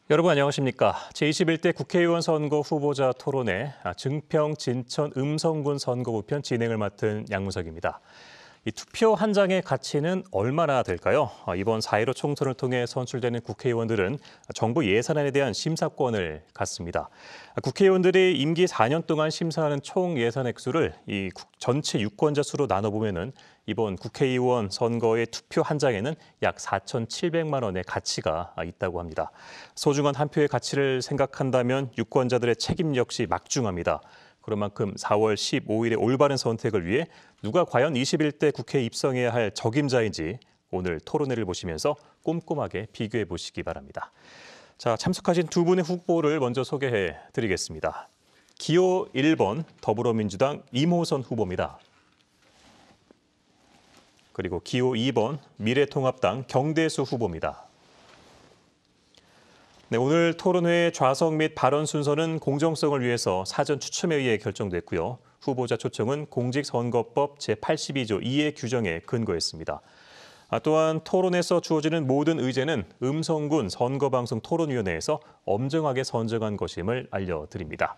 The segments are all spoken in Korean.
여러분 안녕하십니까? 제21대 국회의원 선거 후보자 토론회 증평 진천 음성군 선거구편 진행을 맡은 양무석입니다. 이 투표 한 장의 가치는 얼마나 될까요? 이번 4.15 총선을 통해 선출되는 국회의원들은 정부 예산안에 대한 심사권을 갖습니다. 국회의원들이 임기 4년 동안 심사하는 총 예산 액수를 이 전체 유권자 수로 나눠보면은 이번 국회의원 선거의 투표 한 장에는 약 4,700만 원의 가치가 있다고 합니다. 소중한 한 표의 가치를 생각한다면 유권자들의 책임 역시 막중합니다. 그런 만큼 4월 15일의 올바른 선택을 위해 누가 과연 21대 국회에 입성해야 할 적임자인지 오늘 토론회를 보시면서 꼼꼼하게 비교해 보시기 바랍니다. 자, 참석하신 두 분의 후보를 먼저 소개해 드리겠습니다. 기호 1번 더불어민주당 이모선 후보입니다. 그리고 기호 2번 미래통합당 경대수 후보입니다. 네, 오늘 토론회의 좌석 및 발언 순서는 공정성을 위해서 사전 추첨에 의해 결정됐고요. 후보자 초청은 공직선거법 제82조 2의 규정에 근거했습니다. 또한 토론에서 주어지는 모든 의제는 음성군 선거방송 토론위원회에서 엄정하게 선정한 것임을 알려드립니다.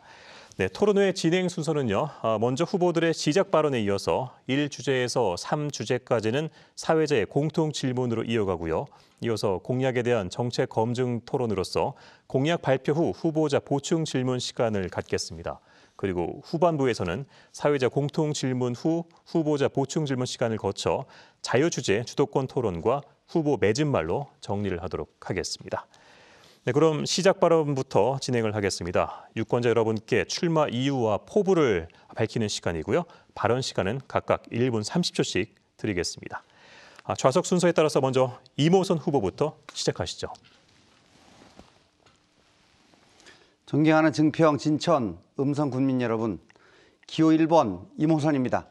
네, 토론회 진행 순서는요. 먼저 후보들의 시작 발언에 이어서 1주제에서 3주제까지는 사회자의 공통 질문으로 이어가고요. 이어서 공약에 대한 정책 검증 토론으로서 공약 발표 후 후보자 보충 질문 시간을 갖겠습니다. 그리고 후반부에서는 사회자 공통 질문 후 후보자 보충 질문 시간을 거쳐 자유주제 주도권 토론과 후보 맺은말로 정리를 하도록 하겠습니다. 네, 그럼 시작 발언부터 진행을 하겠습니다. 유권자 여러분께 출마 이유와 포부를 밝히는 시간이고요. 발언 시간은 각각 1분 30초씩 드리겠습니다. 좌석 순서에 따라서 먼저 이모선 후보부터 시작하시죠. 존경하는 증평, 진천, 음성 군민 여러분, 기호 1번 이모선입니다.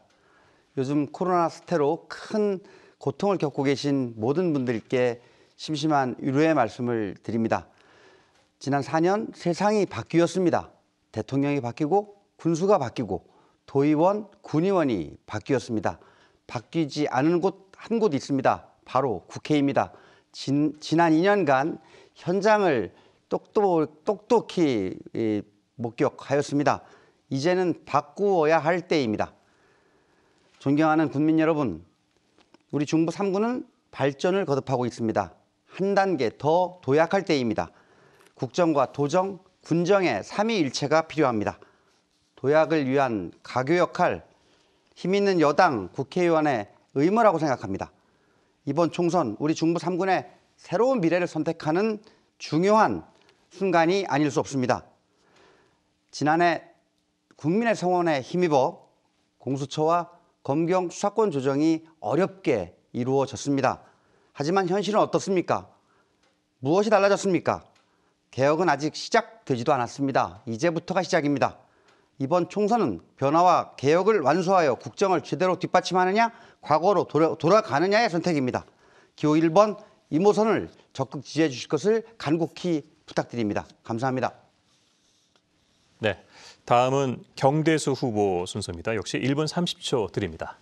요즘 코로나 사태로 큰 고통을 겪고 계신 모든 분들께 심심한 위로의 말씀을 드립니다. 지난 4년 세상이 바뀌었습니다. 대통령이 바뀌고 군수가 바뀌고 도의원, 군의원이 바뀌었습니다. 바뀌지 않은 곳 한 곳 있습니다. 바로 국회입니다. 지난 2년간 현장을 똑똑히 목격하였습니다. 이제는 바꾸어야 할 때입니다. 존경하는 군민 여러분, 우리 중부 3구는 발전을 거듭하고 있습니다. 한 단계 더 도약할 때입니다. 국정과 도정, 군정의 삼위일체가 필요합니다. 도약을 위한 가교 역할, 힘 있는 여당 국회의원의 의무라고 생각합니다. 이번 총선 우리 중부 3군의 새로운 미래를 선택하는 중요한 순간이 아닐 수 없습니다. 지난해 국민의 성원에 힘입어 공수처와 검경 수사권 조정이 어렵게 이루어졌습니다. 하지만 현실은 어떻습니까? 무엇이 달라졌습니까? 개혁은 아직 시작되지도 않았습니다. 이제부터가 시작입니다. 이번 총선은 변화와 개혁을 완수하여 국정을 제대로 뒷받침하느냐, 과거로 돌아가느냐의 선택입니다. 기호 1번 이모선을 적극 지지해 주실 것을 간곡히 부탁드립니다. 감사합니다. 네, 다음은 경대수 후보 순서입니다. 역시 1분 30초 드립니다.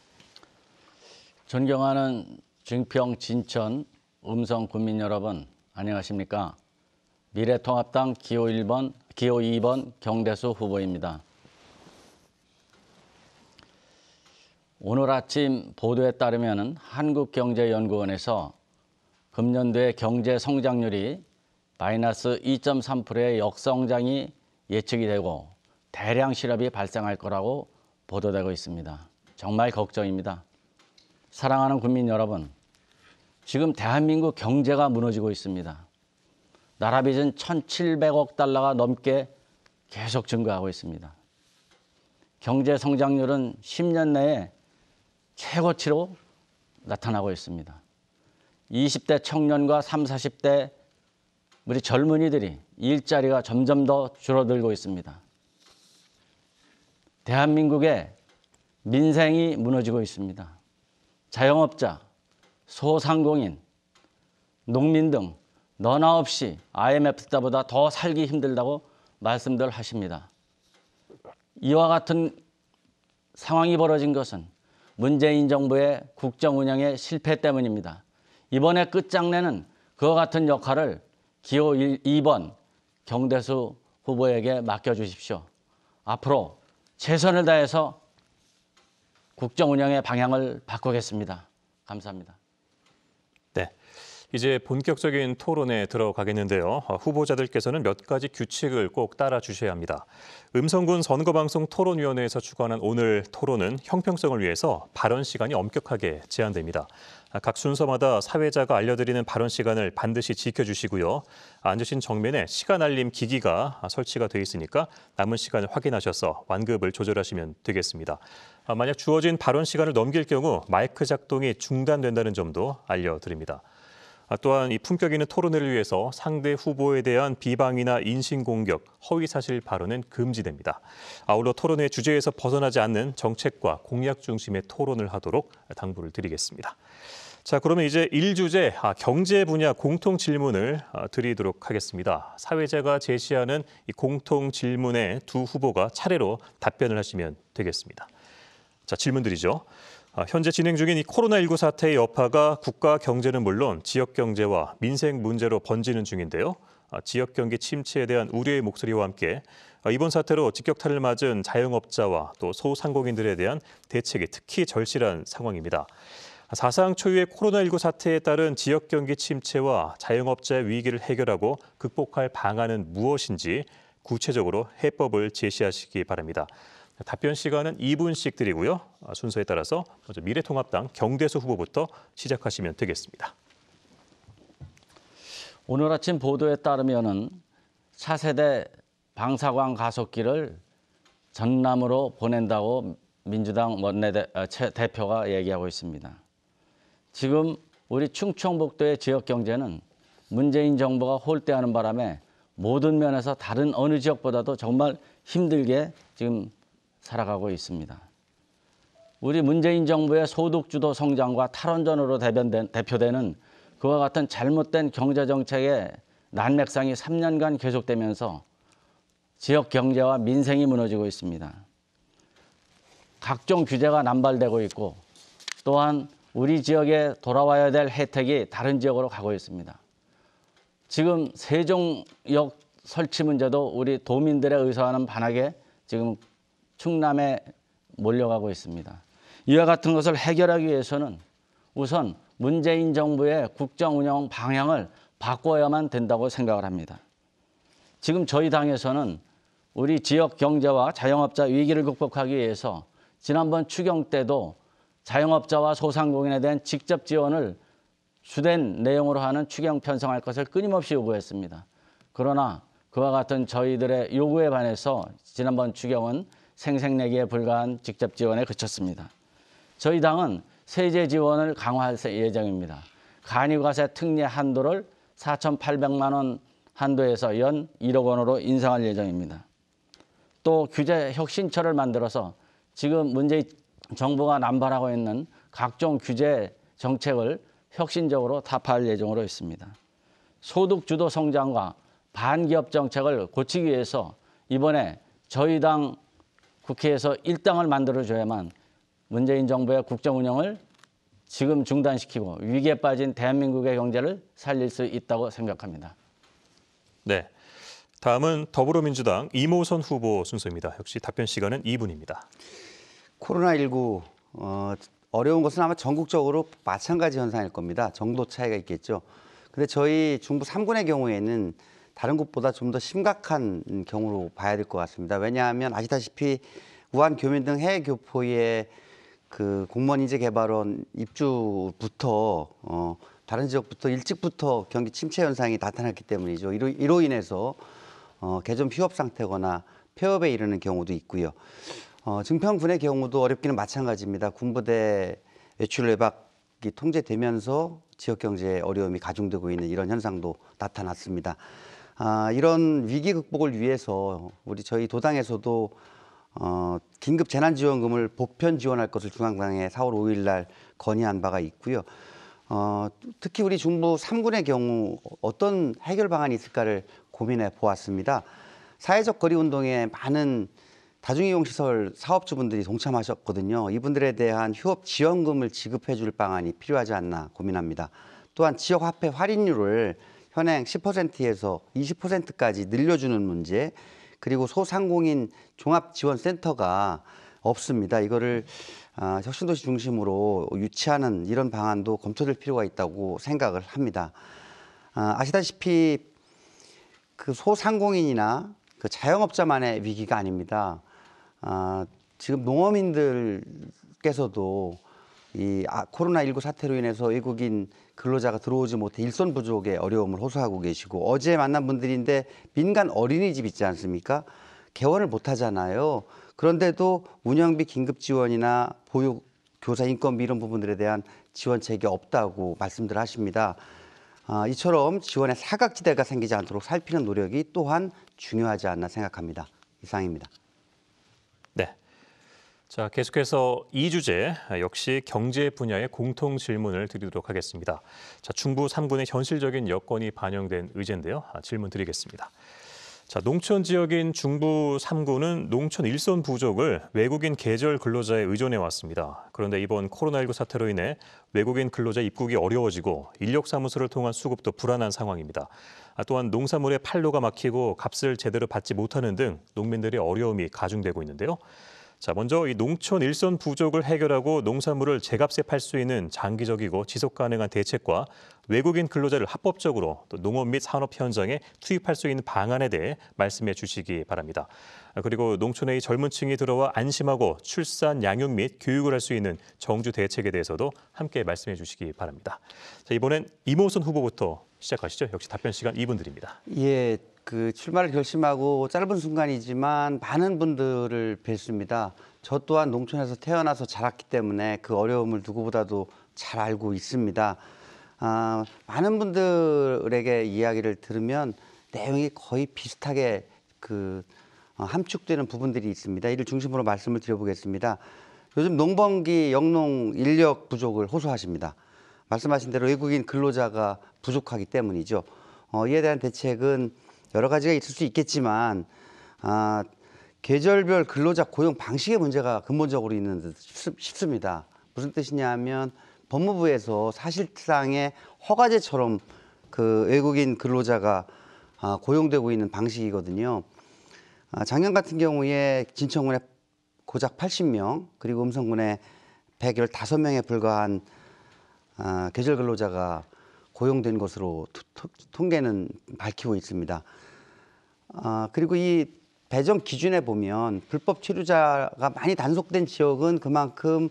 존경하는 증평, 진천, 음성 군민 여러분, 안녕하십니까? 미래통합당 기호 2번 경대수 후보입니다. 오늘 아침 보도에 따르면 한국경제연구원에서 금년도의 경제 성장률이 마이너스 2.3%의 역성장이 예측이 되고 대량 실업이 발생할 거라고 보도되고 있습니다. 정말 걱정입니다. 사랑하는 국민 여러분, 지금 대한민국 경제가 무너지고 있습니다. 나라 빚은 1,700억 달러가 넘게 계속 증가하고 있습니다. 경제 성장률은 10년 내에 최고치로 나타나고 있습니다. 20대 청년과 30, 40대 우리 젊은이들이 일자리가 점점 더 줄어들고 있습니다. 대한민국의 민생이 무너지고 있습니다. 자영업자, 소상공인, 농민 등 너나 없이 IMF 때보다 더 살기 힘들다고 말씀들 하십니다. 이와 같은 상황이 벌어진 것은 문재인 정부의 국정 운영의 실패 때문입니다. 이번에 끝장내는 그와 같은 역할을 기호 2번 경대수 후보에게 맡겨주십시오. 앞으로 최선을 다해서 국정 운영의 방향을 바꾸겠습니다. 감사합니다. 네. 이제 본격적인 토론에 들어가겠는데요. 후보자들께서는 몇 가지 규칙을 꼭 따라 주셔야 합니다. 음성군 선거방송 토론위원회에서 주관한 오늘 토론은 형평성을 위해서 발언 시간이 엄격하게 제한됩니다. 각 순서마다 사회자가 알려드리는 발언 시간을 반드시 지켜주시고요. 앉으신 정면에 시간 알림 기기가 설치가 돼 있으니까 남은 시간을 확인하셔서 완급을 조절하시면 되겠습니다. 만약 주어진 발언 시간을 넘길 경우 마이크 작동이 중단된다는 점도 알려드립니다. 또한 이 품격 있는 토론회를 위해서 상대 후보에 대한 비방이나 인신공격, 허위사실 발언은 금지됩니다. 아울러 토론회 주제에서 벗어나지 않는 정책과 공약 중심의 토론을 하도록 당부를 드리겠습니다. 자, 그러면 이제 1주제 경제 분야 공통 질문을 드리도록 하겠습니다. 사회자가 제시하는 이 공통 질문에 두 후보가 차례로 답변을 하시면 되겠습니다. 자, 질문 드리죠. 현재 진행 중인 이 코로나19 사태의 여파가 국가 경제는 물론 지역 경제와 민생 문제로 번지는 중인데요. 지역 경기 침체에 대한 우려의 목소리와 함께 이번 사태로 직격탄을 맞은 자영업자와 또 소상공인들에 대한 대책이 특히 절실한 상황입니다. 사상 초유의 코로나19 사태에 따른 지역 경기 침체와 자영업자의 위기를 해결하고 극복할 방안은 무엇인지 구체적으로 해법을 제시하시기 바랍니다. 답변 시간은 2분씩 드리고요. 순서에 따라서 먼저 미래통합당 경대수 후보부터 시작하시면 되겠습니다. 오늘 아침 보도에 따르면은 차세대 방사광 가속기를 전남으로 보낸다고 민주당 대표가 얘기하고 있습니다. 지금 우리 충청북도의 지역 경제는 문재인 정부가 홀대하는 바람에 모든 면에서 다른 어느 지역보다도 정말 힘들게 지금 살아가고 있습니다. 우리 문재인 정부의 소득주도 성장과 탈원전으로 대표되는 그와 같은 잘못된 경제정책의 난맥상이 3년간 계속되면서 지역 경제와 민생이 무너지고 있습니다. 각종 규제가 남발되고 있고 또한 우리 지역에 돌아와야 될 혜택이 다른 지역으로 가고 있습니다. 지금 세종역 설치 문제도 우리 도민들의 의사와는 반하게 지금 충남에 몰려가고 있습니다. 이와 같은 것을 해결하기 위해서는 우선 문재인 정부의 국정 운영 방향을 바꿔야만 된다고 생각을 합니다. 지금 저희 당에서는 우리 지역 경제와 자영업자 위기를 극복하기 위해서 지난번 추경 때도 자영업자와 소상공인에 대한 직접 지원을 주된 내용으로 하는 추경 편성할 것을 끊임없이 요구했습니다. 그러나 그와 같은 저희들의 요구에 반해서 지난번 추경은 생색내기에 불과한 직접 지원에 그쳤습니다. 저희 당은 세제 지원을 강화할 예정입니다. 간이과세 특례 한도를 4,800만 원 한도에서 연 1억 원으로 인상할 예정입니다. 또 규제 혁신처를 만들어서 지금 문재인 정부가 남발하고 있는 각종 규제 정책을 혁신적으로 타파할 예정으로 있습니다. 소득주도 성장과 반기업 정책을 고치기 위해서 이번에 저희 당 국회에서 일당을 만들어줘야만 문재인 정부의 국정 운영을 지금 중단시키고 위기에 빠진 대한민국의 경제를 살릴 수 있다고 생각합니다. 네, 다음은 더불어민주당 이모선 후보 순서입니다. 역시 답변 시간은 2분입니다. 코로나19 어려운 것은 아마 전국적으로 마찬가지 현상일 겁니다. 정도 차이가 있겠죠. 근데 저희 중부 3군의 경우에는 다른 곳보다 좀 더 심각한 경우로 봐야 될 것 같습니다. 왜냐하면 아시다시피 우한 교민 등 해외 교포의 그 공무원 인재 개발원 입주부터 다른 지역부터 일찍부터 경기 침체 현상이 나타났기 때문이죠. 이로 인해서 개점 휴업 상태거나 폐업에 이르는 경우도 있고요. 증평군의 경우도 어렵기는 마찬가지입니다. 군부대 외출 외박이 통제되면서 지역 경제에 어려움이 가중되고 있는 이런 현상도 나타났습니다. 이런 위기 극복을 위해서 저희 도당에서도 긴급 재난지원금을 보편 지원할 것을 중앙당에 4월 5일 날 건의한 바가 있고요. 특히 우리 중부 3군의 경우 어떤 해결 방안이 있을까를 고민해 보았습니다. 사회적 거리 운동에 많은 다중이용시설 사업주분들이 동참하셨거든요. 이분들에 대한 휴업 지원금을 지급해 줄 방안이 필요하지 않나 고민합니다. 또한 지역화폐 할인율을 현행 10%에서 20%까지 늘려주는 문제, 그리고 소상공인 종합지원센터가 없습니다. 이거를 혁신도시 중심으로 유치하는 이런 방안도 검토될 필요가 있다고 생각을 합니다. 아시다시피 그 소상공인이나 그 자영업자만의 위기가 아닙니다. 지금 농어민들께서도 이 코로나19 사태로 인해서 외국인 근로자가 들어오지 못해 일손 부족의 어려움을 호소하고 계시고, 어제 만난 분들인데 민간 어린이집 있지 않습니까? 개원을 못 하잖아요. 그런데도 운영비 긴급 지원이나 보육 교사 인건비 이런 부분들에 대한 지원책이 없다고 말씀들 하십니다. 이처럼 지원의 사각지대가 생기지 않도록 살피는 노력이 또한 중요하지 않나 생각합니다. 이상입니다. 네. 자, 계속해서 이 주제 역시 경제 분야의 공통 질문을 드리도록 하겠습니다. 자, 중부 3군의 현실적인 여건이 반영된 의제인데요. 질문 드리겠습니다. 자, 농촌 지역인 중부 3구는 농촌 일손 부족을 외국인 계절 근로자에 의존해 왔습니다. 그런데 이번 코로나19 사태로 인해 외국인 근로자 입국이 어려워지고 인력사무소를 통한 수급도 불안한 상황입니다. 또한 농산물의 판로가 막히고 값을 제대로 받지 못하는 등 농민들의 어려움이 가중되고 있는데요. 자, 먼저 이 농촌 일손 부족을 해결하고 농산물을 제값에 팔 수 있는 장기적이고 지속 가능한 대책과 외국인 근로자를 합법적으로 또 농업 및 산업 현장에 투입할 수 있는 방안에 대해 말씀해 주시기 바랍니다. 그리고 농촌의 젊은 층이 들어와 안심하고 출산, 양육 및 교육을 할 수 있는 정주 대책에 대해서도 함께 말씀해 주시기 바랍니다. 자, 이번엔 이모선 후보부터 시작하시죠. 역시 답변 시간 2분 드립니다. 예, 그 출마를 결심하고 짧은 순간이지만 많은 분들을 뵀습니다. 저 또한 농촌에서 태어나서 자랐기 때문에 그 어려움을 누구보다도 잘 알고 있습니다. 많은 분들에게 이야기를 들으면 내용이 거의 비슷하게 함축되는 부분들이 있습니다. 이를 중심으로 말씀을 드려보겠습니다. 요즘 농번기 영농 인력 부족을 호소하십니다. 말씀하신 대로 외국인 근로자가 부족하기 때문이죠. 이에 대한 대책은 여러 가지가 있을 수 있겠지만 계절별 근로자 고용 방식의 문제가 근본적으로 있는 듯 싶습니다. 무슨 뜻이냐면 법무부에서 사실상의 허가제처럼 그 외국인 근로자가 고용되고 있는 방식이거든요. 작년 같은 경우에 진천군에 고작 80명, 그리고 음성군에 115명에 불과한 계절 근로자가 고용된 것으로 통계는 밝히고 있습니다. 그리고 이 배정 기준에 보면 불법 체류자가 많이 단속된 지역은 그만큼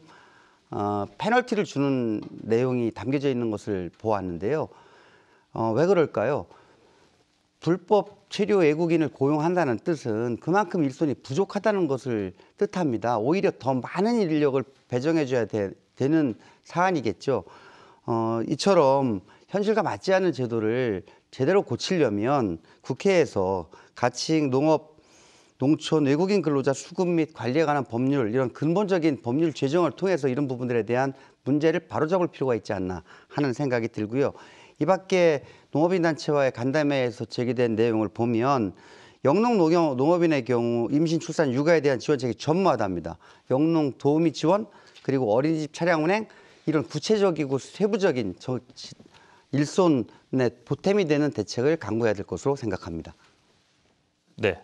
페널티를 주는 내용이 담겨져 있는 것을 보았는데요. 왜 그럴까요? 불법 체류 외국인을 고용한다는 뜻은 그만큼 일손이 부족하다는 것을 뜻합니다. 오히려 더 많은 인력을 배정해줘야 되는 사안이겠죠. 이처럼 현실과 맞지 않는 제도를 제대로 고치려면 국회에서 가칭 농업, 농촌 외국인 근로자 수급 및 관리에 관한 법률, 이런 근본적인 법률 제정을 통해서 이런 부분들에 대한 문제를 바로잡을 필요가 있지 않나 하는 생각이 들고요. 이 밖에 농업인단체와의 간담회에서 제기된 내용을 보면 영농 농업인의 경우 임신, 출산, 육아에 대한 지원책이 전무하답니다. 영농 도우미 지원, 그리고 어린이집 차량 운행, 이런 구체적이고 세부적인 일손의 보탬이 되는 대책을 강구해야 될 것으로 생각합니다. 네.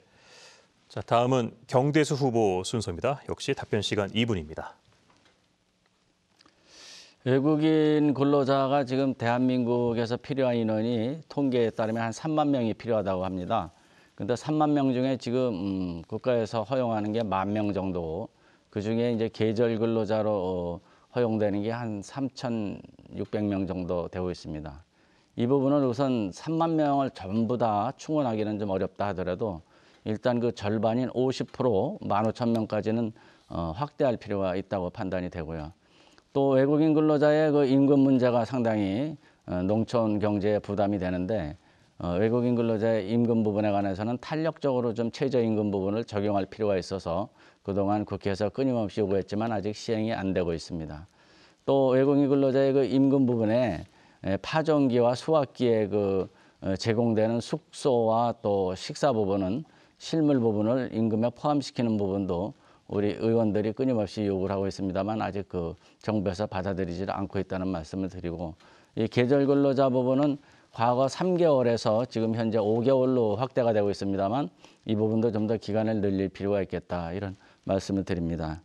자, 다음은 경대수 후보 순서입니다. 역시 답변 시간 2분입니다. 외국인 근로자가 지금 대한민국에서 필요한 인원이 통계에 따르면 한 3만 명이 필요하다고 합니다. 그런데 3만 명 중에 지금 국가에서 허용하는 게 10,000명 정도, 그중에 이제 계절 근로자로 허용되는 게 한 3,600명 정도 되고 있습니다. 이 부분은 우선 3만 명을 전부 다 충원하기는 좀 어렵다 하더라도 일단 그 절반인 50%, 15,000명까지는 확대할 필요가 있다고 판단이 되고요. 또 외국인 근로자의 그 임금 문제가 상당히 농촌 경제에 부담이 되는데 외국인 근로자의 임금 부분에 관해서는 탄력적으로 좀 최저임금 부분을 적용할 필요가 있어서 그동안 국회에서 끊임없이 요구했지만 아직 시행이 안 되고 있습니다. 또 외국인 근로자의 그 임금 부분에 파종기와 수확기에 그 제공되는 숙소와 또 식사 부분은 실물 부분을 임금에 포함시키는 부분도 우리 의원들이 끊임없이 요구를 하고 있습니다만 아직 그 정부에서 받아들이지 않고 있다는 말씀을 드리고, 이 계절 근로자 부분은 과거 3개월에서 지금 현재 5개월로 확대가 되고 있습니다만 이 부분도 좀 더 기간을 늘릴 필요가 있겠다 이런 말씀을 드립니다.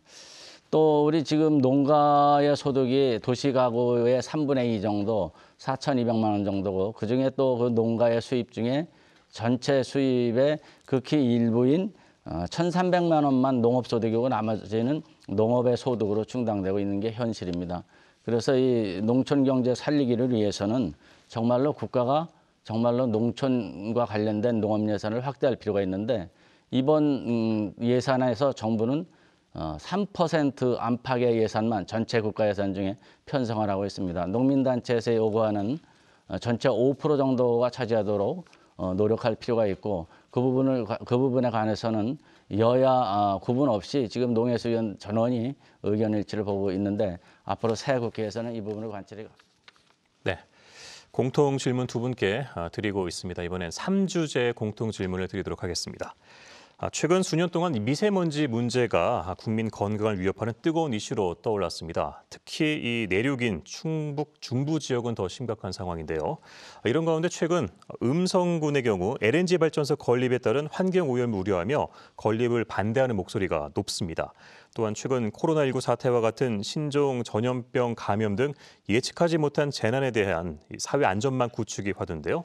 또 우리 지금 농가의 소득이 도시가구의 3분의 2 정도 4,200만 원 정도고 그중에 또 그 농가의 수입 중에 전체 수입의 극히 일부인 1,300만 원만 농업소득이고 나머지는 농업의 소득으로 충당되고 있는 게 현실입니다. 그래서 이 농촌 경제 살리기를 위해서는 정말로 국가가 정말로 농촌과 관련된 농업 예산을 확대할 필요가 있는데 이번 예산에서 정부는 3% 안팎의 예산만 전체 국가 예산 중에 편성을 하고 있습니다. 농민단체에서 요구하는 전체 5% 정도가 차지하도록 노력할 필요가 있고 그 부분에 관해서는 여야 구분 없이 지금 농해수위원 전원이 의견 일치를 보고 있는데 앞으로 새 국회에서는 이 부분을 관찰해. 네. 공통 질문 두 분께 드리고 있습니다. 이번엔 3주제 공통 질문을 드리도록 하겠습니다. 최근 수년 동안 미세먼지 문제가 국민 건강을 위협하는 뜨거운 이슈로 떠올랐습니다. 특히 이 내륙인 충북 중부 지역은 더 심각한 상황인데요. 이런 가운데 최근 음성군의 경우 LNG 발전소 건립에 따른 환경오염을 우려하며 건립을 반대하는 목소리가 높습니다. 또한 최근 코로나19 사태와 같은 신종 전염병 감염 등 예측하지 못한 재난에 대한 사회 안전망 구축이 화두인데요.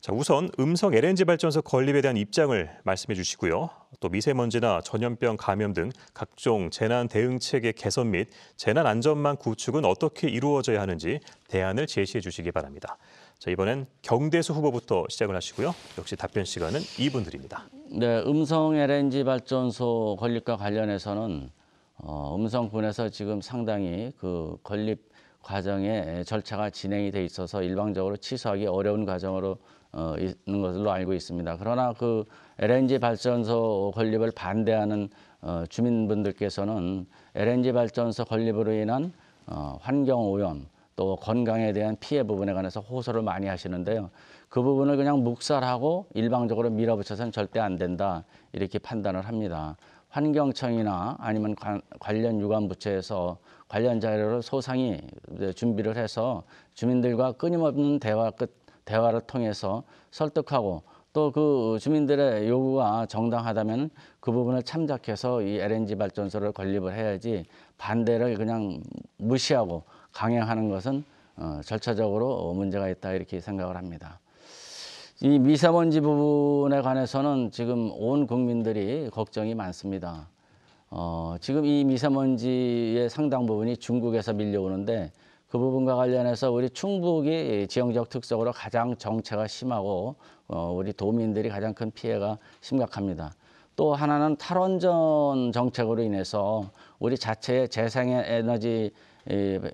자, 우선 음성 LNG 발전소 건립에 대한 입장을 말씀해 주시고요. 또 미세먼지나 전염병 감염 등 각종 재난 대응 체계 개선 및 재난 안전망 구축은 어떻게 이루어져야 하는지 대안을 제시해 주시기 바랍니다. 자, 이번엔 경대수 후보부터 시작을 하시고요. 역시 답변 시간은 2분 드립니다. 네, 음성 LNG 발전소 건립과 관련해서는 음성군에서 지금 상당히 그 건립 과정에 절차가 진행이 돼 있어서 일방적으로 취소하기 어려운 과정으로 있는 것으로 알고 있습니다. 그러나 그 LNG 발전소 건립을 반대하는 주민분들께서는 LNG 발전소 건립으로 인한 환경 오염 또 건강에 대한 피해 부분에 관해서 호소를 많이 하시는데요. 그 부분을 그냥 묵살하고 일방적으로 밀어붙여서는 절대 안 된다 이렇게 판단을 합니다. 환경청이나 아니면 관련 유관부처에서 관련 자료를 소상히 준비를 해서 주민들과 끊임없는 대화를 통해서 설득하고 또 그 주민들의 요구가 정당하다면 그 부분을 참작해서 이 LNG 발전소를 건립을 해야지 반대를 그냥 무시하고 강행하는 것은 절차적으로 문제가 있다 이렇게 생각을 합니다. 이 미세먼지 부분에 관해서는 지금 온 국민들이 걱정이 많습니다. 지금 이 미세먼지의 상당 부분이 중국에서 밀려오는데 그 부분과 관련해서 우리 충북이 지형적 특성으로 가장 정체가 심하고 우리 도민들이 가장 큰 피해가 심각합니다. 또 하나는 탈원전 정책으로 인해서 우리 자체의 재생에너지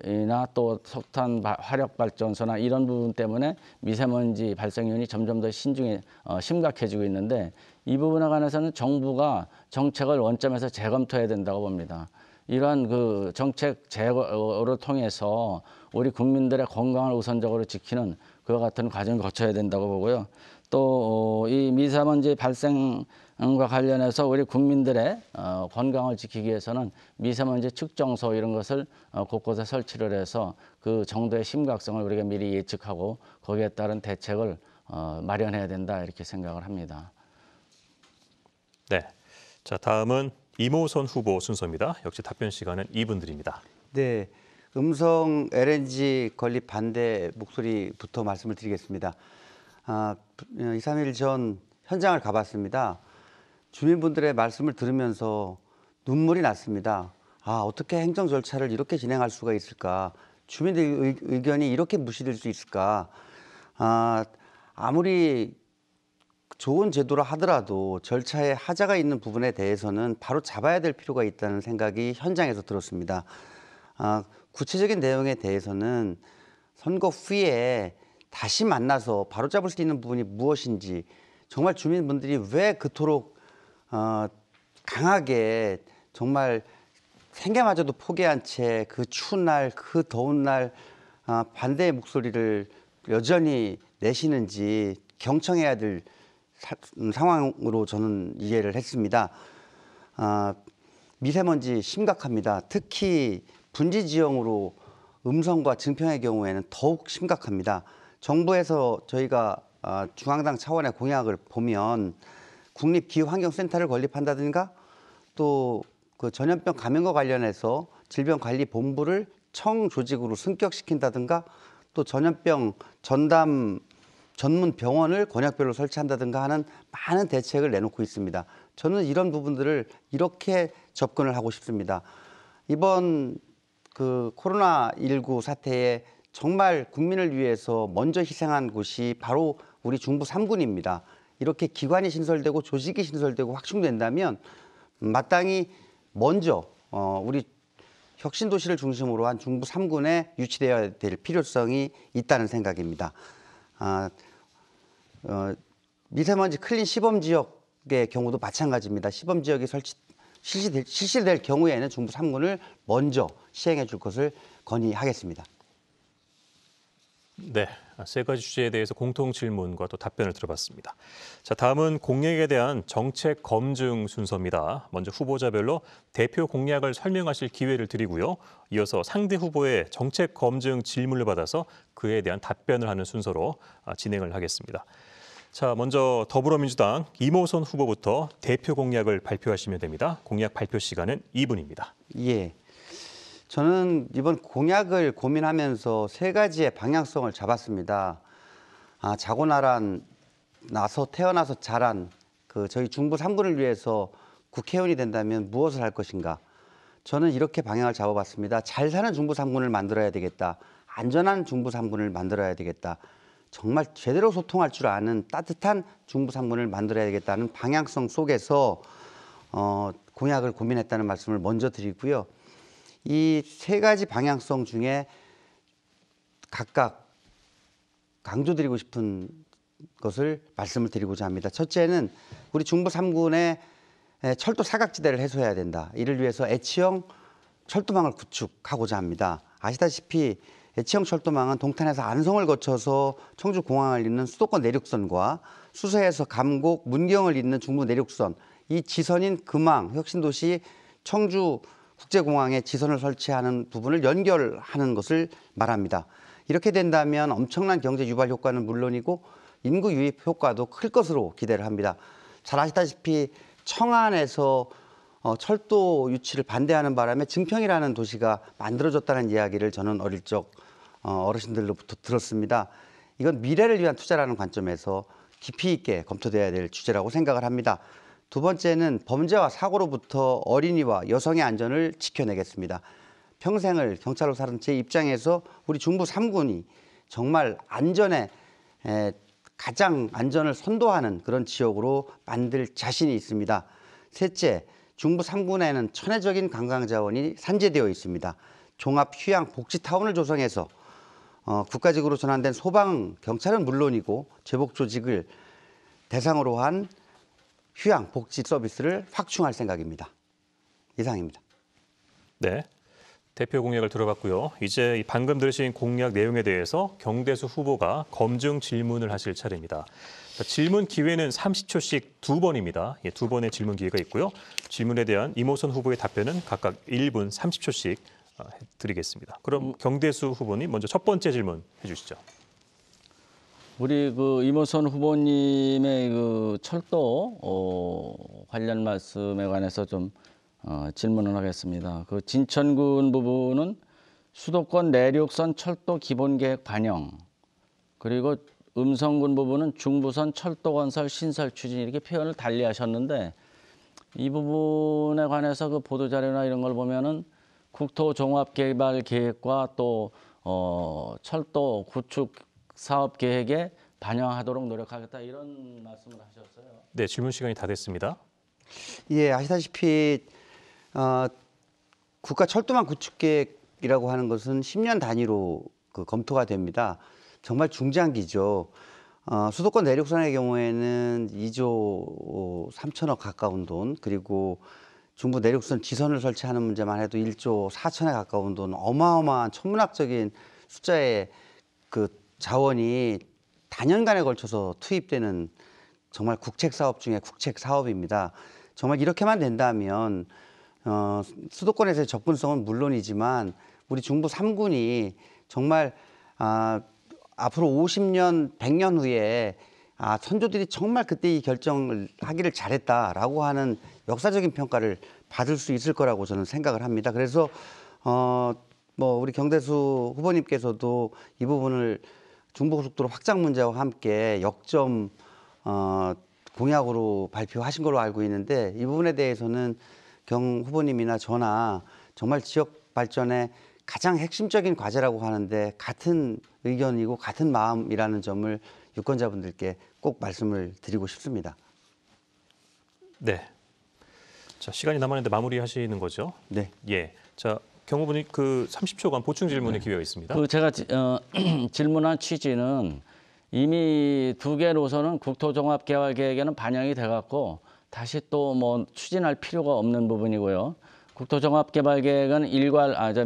이나 또 석탄 화력 발전소나 이런 부분 때문에 미세먼지 발생률이 점점 더 심각해지고 있는데 이 부분에 관해서는 정부가 정책을 원점에서 재검토해야 된다고 봅니다. 이러한 그 정책 제고를 통해서 우리 국민들의 건강을 우선적으로 지키는 그와 같은 과정을 거쳐야 된다고 보고요. 또 이 미세먼지 발생과 관련해서 우리 국민들의 건강을 지키기 위해서는 미세먼지 측정소 이런 것을 곳곳에 설치를 해서 그 정도의 심각성을 우리가 미리 예측하고 거기에 따른 대책을 마련해야 된다 이렇게 생각을 합니다. 네, 자 다음은 이모선 후보 순서입니다. 역시 답변 시간은 2분 드립니다. 네, 음성 LNG 건립 반대 목소리부터 말씀을 드리겠습니다. 2, 3일 전 현장을 가봤습니다. 주민분들의 말씀을 들으면서 눈물이 났습니다. 어떻게 행정 절차를 이렇게 진행할 수가 있을까? 주민들 의견이 이렇게 무시될 수 있을까? 아무리 좋은 제도라 하더라도 절차에 하자가 있는 부분에 대해서는 바로 잡아야 될 필요가 있다는 생각이 현장에서 들었습니다. 구체적인 내용에 대해서는 선거 후에 다시 만나서 바로잡을 수 있는 부분이 무엇인지 정말 주민분들이 왜 그토록 강하게 정말 생계마저도 포기한 채 그 추운 날, 그 더운 날 반대의 목소리를 여전히 내시는지 경청해야 될 상황으로 저는 이해를 했습니다. 미세먼지 심각합니다. 특히 분지 지형으로 음성과 증평의 경우에는 더욱 심각합니다. 정부에서 저희가 중앙당 차원의 공약을 보면 국립기후환경센터를 건립한다든가 또 그 전염병 감염과 관련해서 질병관리본부를 청 조직으로 승격시킨다든가 또 전염병 전담 전문 병원을 권역별로 설치한다든가 하는 많은 대책을 내놓고 있습니다. 저는 이런 부분들을 이렇게 접근을 하고 싶습니다. 이번 그 코로나19 사태에 정말 국민을 위해서 먼저 희생한 곳이 바로 우리 중부 3군입니다. 이렇게 기관이 신설되고 조직이 신설되고 확충된다면 마땅히 먼저 우리 혁신도시를 중심으로 한 중부 3군에 유치되어야 될 필요성이 있다는 생각입니다. 미세먼지 클린 시범 지역의 경우도 마찬가지입니다. 시범 지역이 실시될 경우에는 중부 3군을 먼저 시행해 줄 것을 건의하겠습니다. 네, 세 가지 주제에 대해서 공통 질문과 또 답변을 들어봤습니다. 자, 다음은 공약에 대한 정책 검증 순서입니다. 먼저 후보자별로 대표 공약을 설명하실 기회를 드리고요. 이어서 상대 후보의 정책 검증 질문을 받아서 그에 대한 답변을 하는 순서로 진행을 하겠습니다. 자, 먼저 더불어민주당 이모선 후보부터 대표 공약을 발표하시면 됩니다. 공약 발표 시간은 2분입니다. 예. 저는 이번 공약을 고민하면서 세 가지의 방향성을 잡았습니다. 자고 태어나서 자란 저희 중부 3군을 위해서 국회의원이 된다면 무엇을 할 것인가. 저는 이렇게 방향을 잡아봤습니다. 잘 사는 중부 3군을 만들어야 되겠다. 안전한 중부 3군을 만들어야 되겠다. 정말 제대로 소통할 줄 아는 따뜻한 중부 3군을 만들어야 되겠다는 방향성 속에서 공약을 고민했다는 말씀을 먼저 드리고요. 이 세 가지 방향성 중에 각각 강조드리고 싶은 것을 말씀을 드리고자 합니다. 첫째는 우리 중부 3군의 철도 사각지대를 해소해야 된다. 이를 위해서 애치형 철도망을 구축하고자 합니다. 아시다시피 애치형 철도망은 동탄에서 안성을 거쳐서 청주공항을 잇는 수도권 내륙선과 수서에서 감곡, 문경을 잇는 중부 내륙선, 이 지선인 금왕, 혁신도시, 청주 국제공항에 지선을 설치하는 부분을 연결하는 것을 말합니다. 이렇게 된다면 엄청난 경제 유발 효과는 물론이고 인구 유입 효과도 클 것으로 기대를 합니다. 잘 아시다시피 청안에서 철도 유치를 반대하는 바람에 증평이라는 도시가 만들어졌다는 이야기를 저는 어릴 적 어르신들로부터 들었습니다. 이건 미래를 위한 투자라는 관점에서 깊이 있게 검토돼야 될 주제라고 생각을 합니다. 두 번째는 범죄와 사고로부터 어린이와 여성의 안전을 지켜내겠습니다. 평생을 경찰로 살은 제 입장에서 우리 중부 3군이 정말 가장 안전을 선도하는 그런 지역으로 만들 자신이 있습니다. 셋째, 중부 3군에는 천혜적인 관광자원이 산재되어 있습니다. 종합 휴양 복지타운을 조성해서 국가직으로 전환된 소방, 경찰은 물론이고 제복 조직을 대상으로 한 휴양 복지 서비스를 확충할 생각입니다. 이상입니다. 네, 대표 공약을 들어봤고요. 이제 방금 들으신 공약 내용에 대해서 경대수 후보가 검증 질문을 하실 차례입니다. 질문 기회는 30초씩 2번입니다. 예, 2번의 질문 기회가 있고요. 질문에 대한 이모선 후보의 답변은 각각 1분 30초씩 드리겠습니다. 그럼 경대수 후보님 먼저 첫 번째 질문 해주시죠. 우리 이모선 후보님의 철도 관련 말씀에 관해서 좀 질문을 하겠습니다. 진천군 부분은 수도권 내륙선 철도 기본계획 반영, 그리고 음성군 부분은 중부선 철도 건설 신설 추진, 이렇게 표현을 달리하셨는데 이 부분에 관해서 보도 자료나 이런 걸 보면은 국토 종합 개발 계획과 또 철도 구축 사업 계획에 반영하도록 노력하겠다, 이런 말씀을 하셨어요. 네, 질문 시간이 다 됐습니다. 예, 아시다시피 국가 철도망 구축 계획이라고 하는 것은 10년 단위로 검토가 됩니다. 정말 중장기죠. 수도권 내륙선의 경우에는 2조 3천억 가까운 돈, 그리고 중부 내륙선 지선을 설치하는 문제만 해도 1조 4천에 가까운 돈, 어마어마한 천문학적인 숫자의 자원이 단연간에 걸쳐서 투입되는 정말 국책 사업 중에 국책 사업입니다. 정말 이렇게만 된다면 수도권에서의 접근성은 물론이지만 우리 중부 3군이 정말 앞으로 50년, 100년 후에 선조들이 정말 그때 이 결정을 하기를 잘했다라고 하는 역사적인 평가를 받을 수 있을 거라고 저는 생각을 합니다. 그래서 우리 경대수 후보님께서도 이 부분을 중부고속도로 확장 문제와 함께 역점 공약으로 발표하신 걸로 알고 있는데, 이 부분에 대해서는 경 후보님이나 저나 정말 지역 발전에 가장 핵심적인 과제라고 하는데 같은 의견이고 같은 마음이라는 점을 유권자분들께 꼭 말씀을 드리고 싶습니다. 네. 자, 시간이 남았는데 마무리하시는 거죠? 네. 예. 자, 경 후보님 그 30초간 보충 질문의 기회가 있습니다. 제가 질문한 취지는 이미 2개 노선은 국토종합개발계획에는 반영이 돼갖고 다시 또 추진할 필요가 없는 부분이고요. 국토종합개발계획은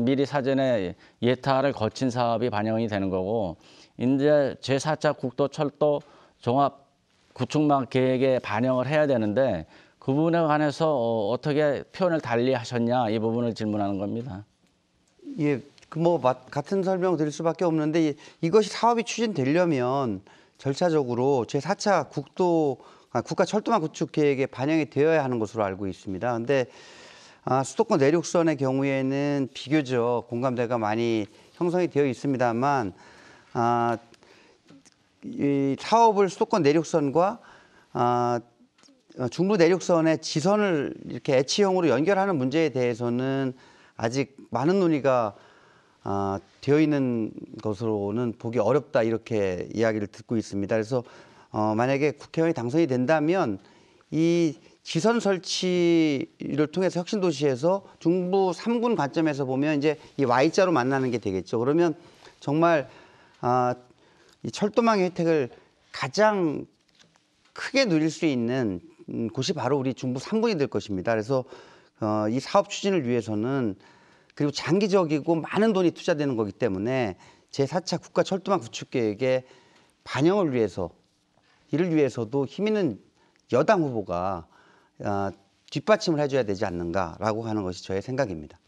미리 사전에 예타를 거친 사업이 반영이 되는 거고, 이제 제4차 국토철도 종합 구축망 계획에 반영을 해야 되는데 그 부분에 관해서 어떻게 표현을 달리 하셨냐, 이 부분을 질문하는 겁니다. 예, 같은 설명 드릴 수밖에 없는데, 이것이 사업이 추진되려면 절차적으로 제4차 국가 철도망 구축 계획에 반영이 되어야 하는 것으로 알고 있습니다. 근데 수도권 내륙선의 경우에는 비교적 공감대가 많이 형성이 되어 있습니다만, 이 사업을 수도권 내륙선과 중부 내륙선의 지선을 이렇게 애치형으로 연결하는 문제에 대해서는 아직 많은 논의가 되어 있는 것으로는 보기 어렵다, 이렇게 이야기를 듣고 있습니다. 그래서 만약에 국회의원이 당선이 된다면 이 지선 설치를 통해서 혁신도시에서 중부 3군 관점에서 보면 이제 이 Y자로 만나는 게 되겠죠. 그러면 정말 이 철도망의 혜택을 가장 크게 누릴 수 있는 곳이 바로 우리 중부 3군이 될 것입니다. 그래서 이 사업 추진을 위해서는, 그리고 장기적이고 많은 돈이 투자되는 거기 때문에 제4차 국가 철도망 구축 계획의 반영을 위해서, 이를 위해서도 힘 있는 여당 후보가 뒷받침을 해줘야 되지 않는가라고 하는 것이 저의 생각입니다.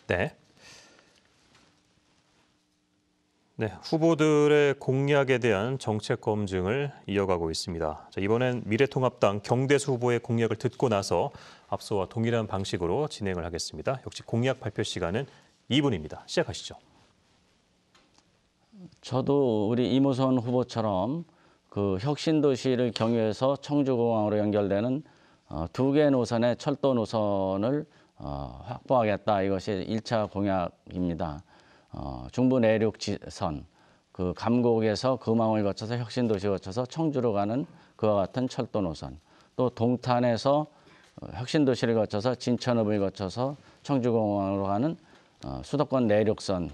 네. 네, 후보들의 공약에 대한 정책 검증을 이어가고 있습니다. 자, 이번엔 미래통합당 경대수 후보의 공약을 듣고 나서 앞서와 동일한 방식으로 진행을 하겠습니다. 역시 공약 발표 시간은 2분입니다. 시작하시죠. 저도 우리 이무선 후보처럼 그 혁신도시를 경유해서 청주공항으로 연결되는 2개 노선의 철도 노선을 확보하겠다. 이것이 1차 공약입니다. 중부 내륙 지선, 그 감곡에서 금왕을 거쳐서 혁신도시 거쳐서 청주로 가는 그와 같은 철도 노선, 또 동탄에서 혁신도시를 거쳐서 진천읍을 거쳐서 청주공항으로 가는 수도권 내륙선,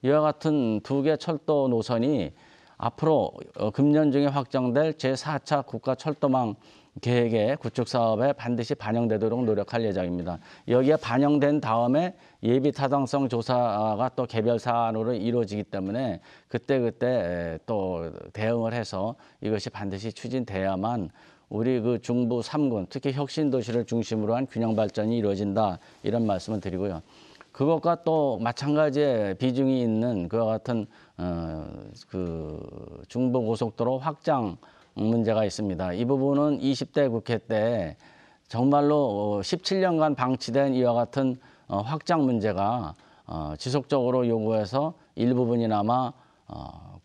이와 같은 2개 철도 노선이 앞으로 금년 중에 확정될 제4차 국가 철도망 계획의 구축 사업에 반드시 반영되도록 노력할 예정입니다. 여기에 반영된 다음에 예비 타당성 조사가 또 개별 사안으로 이루어지기 때문에 그때 또 대응을 해서 이것이 반드시 추진돼야만 우리 그 중부 3군, 특히 혁신도시를 중심으로 한 균형 발전이 이루어진다, 이런 말씀을 드리고요. 그것과 또 마찬가지의 비중이 있는 그와 같은 그 중부 고속도로 확장 문제가 있습니다. 이 부분은 20대 국회 때 정말로 17년간 방치된 이와 같은 확장 문제가 지속적으로 요구해서 일부분이나마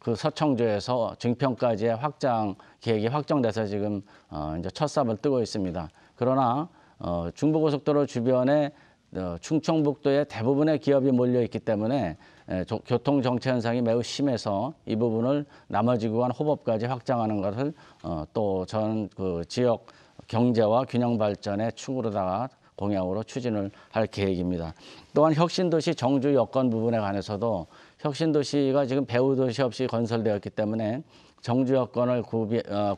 그 서청주에서 증평까지의 확장 계획이 확정돼서 지금 이제 첫 삽을 뜨고 있습니다. 그러나 중부고속도로 주변에 충청북도의 대부분의 기업이 몰려 있기 때문에 교통 정체 현상이 매우 심해서 이 부분을 나머지 구간 호법까지 확장하는 것을 또 저는 그 지역 경제와 균형 발전의 축으로다가 공약으로 추진을 할 계획입니다. 또한 혁신도시 정주 여건 부분에 관해서도 혁신도시가 지금 배후도시 없이 건설되었기 때문에 정주 여건을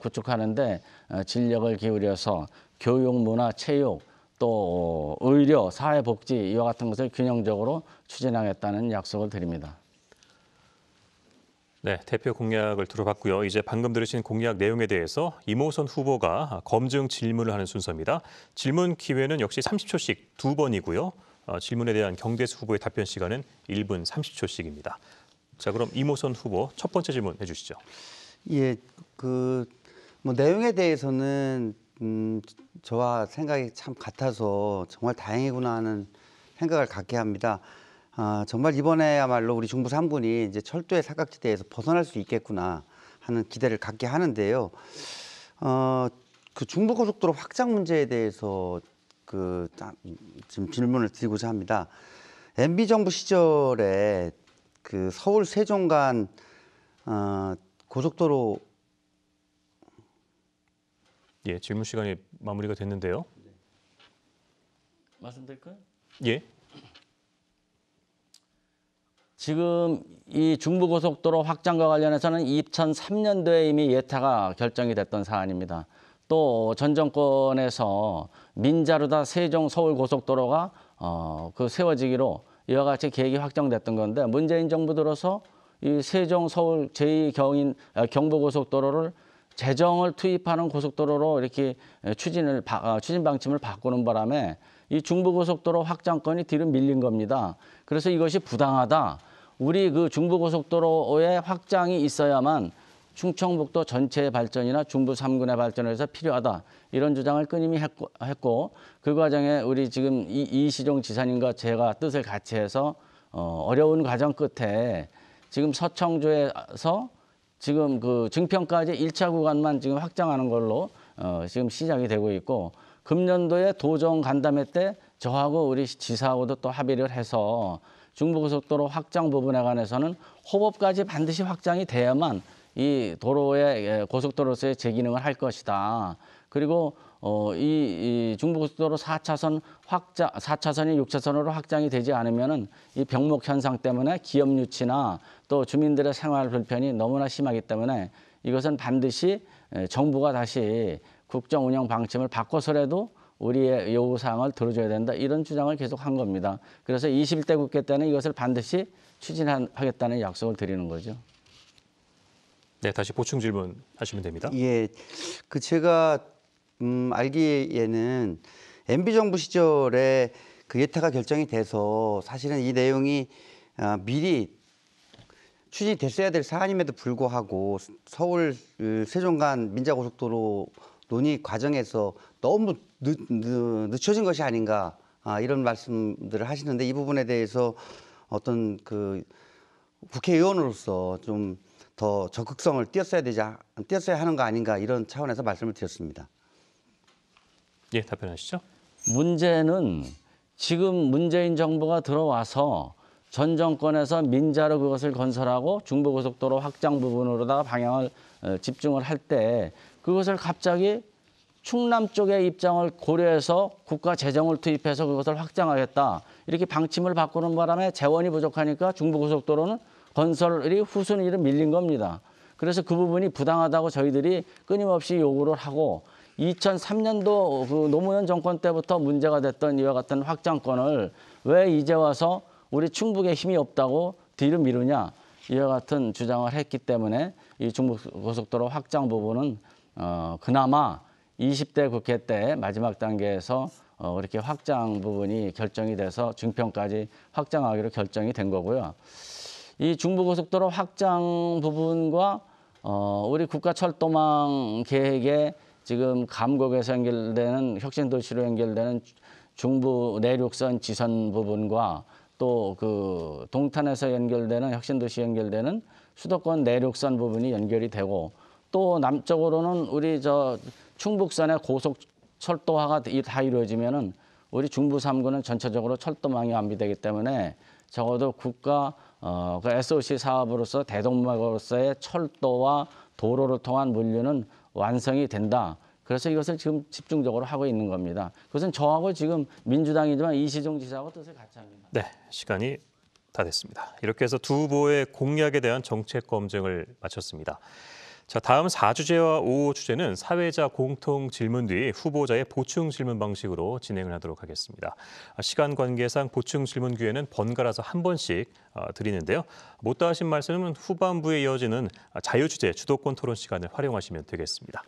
구축하는데 진력을 기울여서 교육, 문화, 체육, 또 의료, 사회복지 이와 같은 것을 균형적으로 추진하겠다는 약속을 드립니다. 네, 대표 공약을 들어봤고요. 이제 방금 들으신 공약 내용에 대해서 이모선 후보가 검증 질문을 하는 순서입니다. 질문 기회는 역시 30초씩 2번이고요. 질문에 대한 경대수 후보의 답변 시간은 1분 30초씩입니다. 자, 그럼 이모선 후보 첫 번째 질문 해주시죠. 예, 뭐 내용에 대해서는 저와 생각이 참 같아서 정말 다행이구나 하는 생각을 갖게 합니다. 정말 이번에야말로 우리 중부 3군이 이제 철도의 사각지대에서 벗어날 수 있겠구나 하는 기대를 갖게 하는데요. 그 중부고속도로 확장 문제에 대해서 지금 질문을 드리고자 합니다. MB 정부 시절에 그 서울 세종 간 고속도로 예, 질문 시간이 마무리가 됐는데요. 말씀드릴까요? 예. 지금 이 중부고속도로 확장과 관련해서는 2003년도에 이미 예타가 결정이 됐던 사안입니다. 또 전 정권에서 민자루다 세종 서울 고속도로가 그 세워지기로 이와 같이 계획이 확정됐던 건데 문재인 정부 들어서 이 세종 서울 제2 경부고속도로를 재정을 투입하는 고속도로로 이렇게 추진 방침을 바꾸는 바람에 이 중부고속도로 확장권이 뒤로 밀린 겁니다. 그래서 이것이 부당하다. 우리 그 중부고속도로의 확장이 있어야만 충청북도 전체의 발전이나 중부 3군의 발전을 위해서 필요하다. 이런 주장을 끊임이 했고 그 과정에 우리 지금 이시종 지사님과 제가 뜻을 같이 해서 어려운 과정 끝에 지금 서청주에서 지금 그 증평까지 1차 구간만 지금 확장하는 걸로 지금 시작이 되고 있고 금년도에 도정 간담회 때 저하고 우리 지사하고도 또 합의를 해서 중부고속도로 확장 부분에 관해서는 호법까지 반드시 확장이 돼야만 이 도로의 고속도로로서의 재기능을 할 것이다. 그리고 이 중부고속도로 4차선이 6차선으로 확장이 되지 않으면은 이 병목 현상 때문에 기업 유치나 또 주민들의 생활 불편이 너무나 심하기 때문에 이것은 반드시 정부가 다시 국정 운영 방침을 바꿔서라도 우리의 요구사항을 들어줘야 된다. 이런 주장을 계속한 겁니다. 그래서 21대 국회 때는 이것을 반드시 추진하겠다는 약속을 드리는 거죠. 네, 다시 보충 질문 하시면 됩니다. 예, 제가 알기에는 MB 정부 시절에 그 예타가 결정이 돼서 사실은 이 내용이 미리 추진이 됐어야 될 사안임에도 불구하고 서울 세종 간 민자고속도로 논의 과정에서 너무 늦춰진 것이 아닌가 이런 말씀들을 하시는데 이 부분에 대해서 어떤 그 국회의원으로서 좀 더 적극성을 띄었어야 하는 거 아닌가 이런 차원에서 말씀을 드렸습니다. 예, 답변하시죠. 문제는 지금 문재인 정부가 들어와서 전 정권에서 민자로 그것을 건설하고 중부고속도로 확장 부분으로다가 방향을 집중을 할 때 그것을 갑자기 충남 쪽의 입장을 고려해서 국가 재정을 투입해서 그것을 확장하겠다. 이렇게 방침을 바꾸는 바람에 재원이 부족하니까 중부고속도로는 건설이 후순위로 밀린 겁니다. 그래서 그 부분이 부당하다고 저희들이 끊임없이 요구를 하고 2003년도 그 노무현 정권 때부터 문제가 됐던 이와 같은 확장권을 왜 이제 와서 우리 충북에 힘이 없다고 뒤로 미루냐 이와 같은 주장을 했기 때문에 이 중부고속도로 확장 부분은 그나마 20대 국회 때 마지막 단계에서 이렇게 확장 부분이 결정이 돼서 증평까지 확장하기로 결정이 된 거고요. 이 중부고속도로 확장 부분과 우리 국가철도망 계획에 지금 감곡에서 연결되는 혁신도시로 연결되는 중부 내륙선 지선 부분과 또 그 동탄에서 연결되는 혁신도시 연결되는 수도권 내륙선 부분이 연결이 되고 또 남쪽으로는 우리 충북선의 고속철도화가 다 이루어지면은 우리 중부 3구는 전체적으로 철도망이 완비되기 때문에 적어도 국가 그 SOC 사업으로서 대동맥으로서의 철도와 도로를 통한 물류는 완성이 된다. 그래서 이것을 지금 집중적으로 하고 있는 겁니다. 그것은 저하고 지금 민주당이지만 이시종 지사하고 뜻을 같이 합니다. 네, 시간이 다 됐습니다. 이렇게 해서 두 후보의 공약에 대한 정책 검증을 마쳤습니다. 자, 다음 4주제와 5주제는 사회자 공통 질문 뒤 후보자의 보충 질문 방식으로 진행을 하도록 하겠습니다. 시간 관계상 보충 질문 기회는 번갈아서 한 번씩 드리는데요. 못다 하신 말씀은 후반부에 이어지는 자유주제 주도권 토론 시간을 활용하시면 되겠습니다.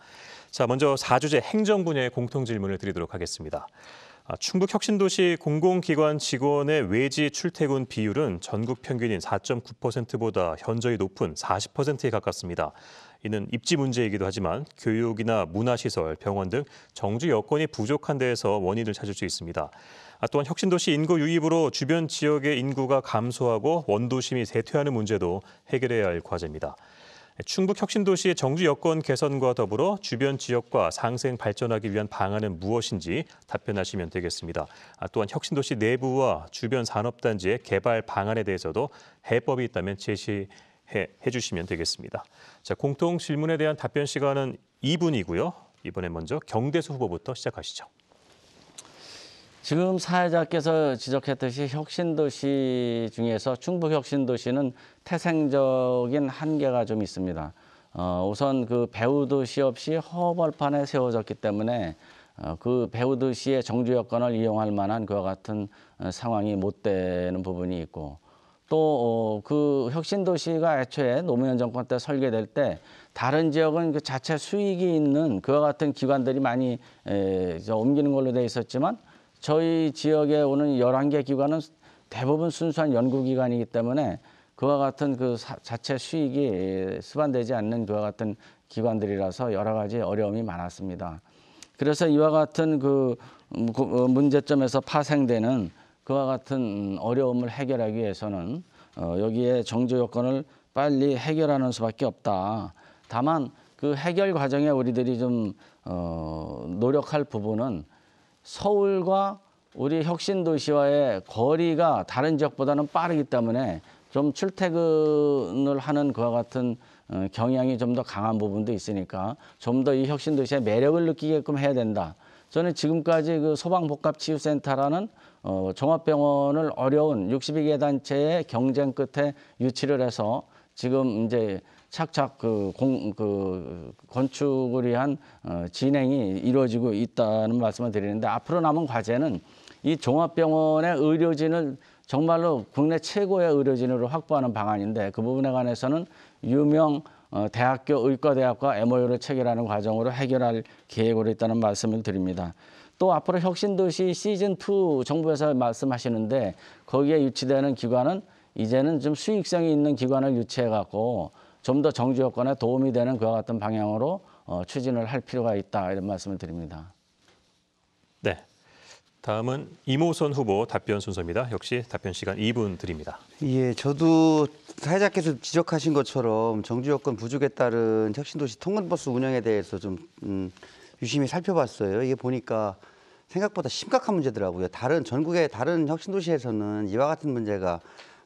자, 먼저 4주제 행정 분야의 공통 질문을 드리도록 하겠습니다. 충북 혁신도시 공공기관 직원의 외지 출퇴근 비율은 전국 평균인 4.9%보다 현저히 높은 40%에 가깝습니다. 이는 입지 문제이기도 하지만 교육이나 문화시설, 병원 등 정주 여건이 부족한 데에서 원인을 찾을 수 있습니다. 또한 혁신도시 인구 유입으로 주변 지역의 인구가 감소하고 원도심이 쇠퇴하는 문제도 해결해야 할 과제입니다. 충북 혁신도시의 정주 여건 개선과 더불어 주변 지역과 상생 발전하기 위한 방안은 무엇인지 답변하시면 되겠습니다. 또한 혁신도시 내부와 주변 산업단지의 개발 방안에 대해서도 해법이 있다면 제시해 주시면 되겠습니다. 자, 공통 질문에 대한 답변 시간은 2분이고요. 이번에 먼저 경대수 후보부터 시작하시죠. 지금 사회자께서 지적했듯이 혁신도시 중에서 충북 혁신도시는 태생적인 한계가 좀 있습니다. 우선 그 배우도시 없이 허벌판에 세워졌기 때문에 그 배우도시의 정주 여건을 이용할 만한 그와 같은 상황이 못 되는 부분이 있고 또 그 혁신도시가 애초에 노무현 정권 때 설계될 때 다른 지역은 그 자체 수익이 있는 그와 같은 기관들이 많이 옮기는 걸로 돼 있었지만 저희 지역에 오는 11개 기관은 대부분 순수한 연구기관이기 때문에 그와 같은 그 자체 수익이 수반되지 않는 그와 같은 기관들이라서 여러 가지 어려움이 많았습니다. 그래서 이와 같은 그 문제점에서 파생되는 그와 같은 어려움을 해결하기 위해서는 여기에 정주 여건을 빨리 해결하는 수밖에 없다. 다만 그 해결 과정에 우리들이 좀 노력할 부분은 서울과 우리 혁신도시와의 거리가 다른 지역보다는 빠르기 때문에 좀 출퇴근을 하는 그와 같은 경향이 좀 더 강한 부분도 있으니까 좀 더 이 혁신도시의 매력을 느끼게끔 해야 된다. 저는 지금까지 그 소방복합치유센터라는 종합병원을 어려운 62개 단체의 경쟁 끝에 유치를 해서 지금 이제 착착 건축을 위한 진행이 이루어지고 있다는 말씀을 드리는데 앞으로 남은 과제는 이 종합병원의 의료진을 정말로 국내 최고의 의료진으로 확보하는 방안인데 그 부분에 관해서는 유명 대학교 의과대학과 MOU를 체결하는 과정으로 해결할 계획으로 있다는 말씀을 드립니다. 또 앞으로 혁신도시 시즌2 정부에서 말씀하시는데 거기에 유치되는 기관은 이제는 좀 수익성이 있는 기관을 유치해갖고 좀 더 정주 여건에 도움이 되는 그와 같은 방향으로 추진을 할 필요가 있다 이런 말씀을 드립니다. 네, 다음은 이모선 후보 답변 순서입니다. 역시 답변 시간 2분 드립니다. 예, 저도 사회자께서 지적하신 것처럼 정주 여건 부족에 따른 혁신도시 통근버스 운영에 대해서 좀 유심히 살펴봤어요. 이게 보니까 생각보다 심각한 문제더라고요. 전국의 다른 혁신도시에서는 이와 같은 문제가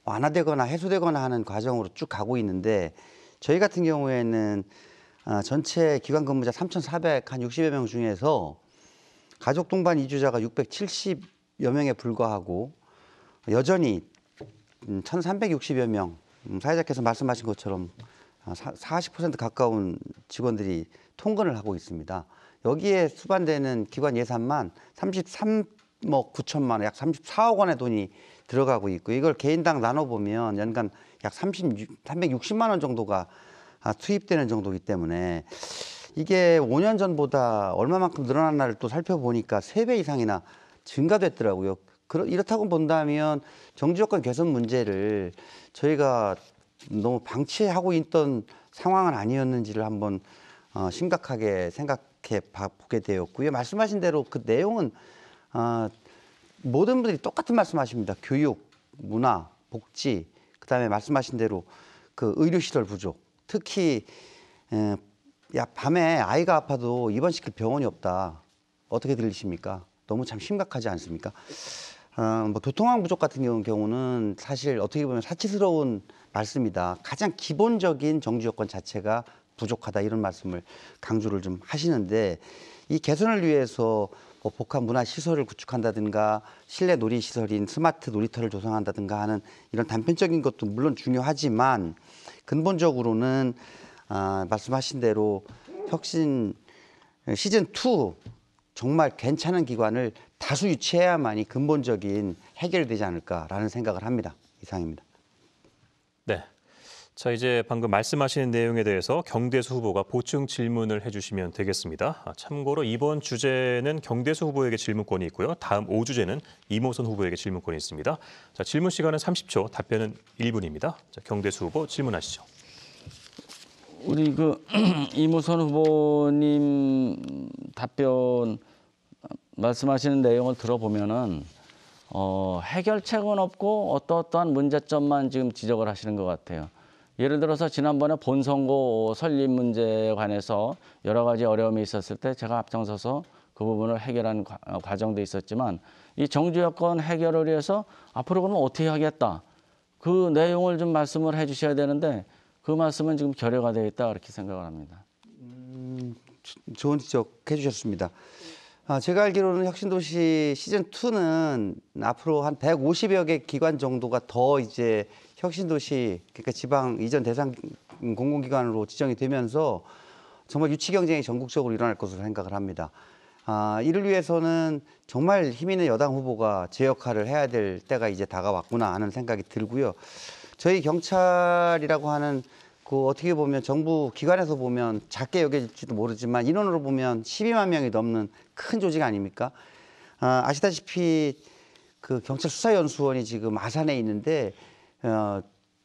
완화되거나 해소되거나 하는 과정으로 쭉 가고 있는데 저희 같은 경우에는 전체 기관 근무자 3,460여 명 중에서 가족 동반 이주자가 670여 명에 불과하고 여전히 1,360여 명 사회자께서 말씀하신 것처럼 40% 가까운 직원들이 통근을 하고 있습니다. 여기에 수반되는 기관 예산만 33억 9천만 원, 약 34억 원의 돈이 들어가고 있고 이걸 개인당 나눠보면 연간 약 360만 원 정도가 투입되는 정도이기 때문에 이게 5년 전보다 얼마만큼 늘어났나를 또 살펴보니까 3배 이상이나 증가됐더라고요. 이렇다고 본다면 정주여건 개선 문제를 저희가 너무 방치하고 있던 상황은 아니었는지를 한번 심각하게 생각해 보게 되었고요. 말씀하신 대로 그 내용은 모든 분들이 똑같은 말씀하십니다. 교육, 문화, 복지, 그다음에 말씀하신 대로 그 의료시설 부족, 특히 밤에 아이가 아파도 입원시킬 병원이 없다. 어떻게 들리십니까? 너무 참 심각하지 않습니까? 뭐 교통망 부족 같은 경우는 사실 어떻게 보면 사치스러운 말씀이다. 가장 기본적인 정주 여건 자체가 부족하다 이런 말씀을 강조를 좀 하시는데 이 개선을 위해서 뭐 복합 문화 시설을 구축한다든가 실내 놀이 시설인 스마트 놀이터를 조성한다든가 하는 이런 단편적인 것도 물론 중요하지만 근본적으로는 말씀하신 대로 혁신 시즌 2 정말 괜찮은 기관을 다수 유치해야만이 근본적인 해결이 되지 않을까라는 생각을 합니다. 이상입니다. 네, 자, 이제 방금 말씀하신 내용에 대해서 경대수 후보가 보충 질문을 해주시면 되겠습니다. 참고로 이번 주제는 경대수 후보에게 질문권이 있고요. 다음 5주제는 이모선 후보에게 질문권이 있습니다. 자, 질문 시간은 30초, 답변은 1분입니다. 자, 경대수 후보 질문하시죠. 우리 이무선 후보님 답변 말씀하시는 내용을 들어보면은 해결책은 없고 어떠한 문제점만 지금 지적을 하시는 것 같아요. 예를 들어서 지난번에 본선거 설립 문제에 관해서 여러 가지 어려움이 있었을 때 제가 앞장서서 그 부분을 해결한 과정도 있었지만 이 정주 여건 해결을 위해서 앞으로 그러면 어떻게 하겠다. 그 내용을 좀 말씀을 해 주셔야 되는데 그 말씀은 지금 결여가 되어 있다 그렇게 생각을 합니다. 좋은 지적해 주셨습니다. 제가 알기로는 혁신도시 시즌2는 앞으로 한 150여 개 기관 정도가 더 이제 혁신도시, 그러니까 지방 이전 대상 공공기관으로 지정이 되면서 정말 유치 경쟁이 전국적으로 일어날 것으로 생각을 합니다. 이를 위해서는 정말 힘 있는 여당 후보가 제 역할을 해야 될 때가 이제 다가왔구나 하는 생각이 들고요. 저희 경찰이라고 하는 어떻게 보면 정부 기관에서 보면 작게 여겨질지도 모르지만 인원으로 보면 12만 명이 넘는 큰 조직 아닙니까? 아시다시피 그 경찰 수사연수원이 지금 아산에 있는데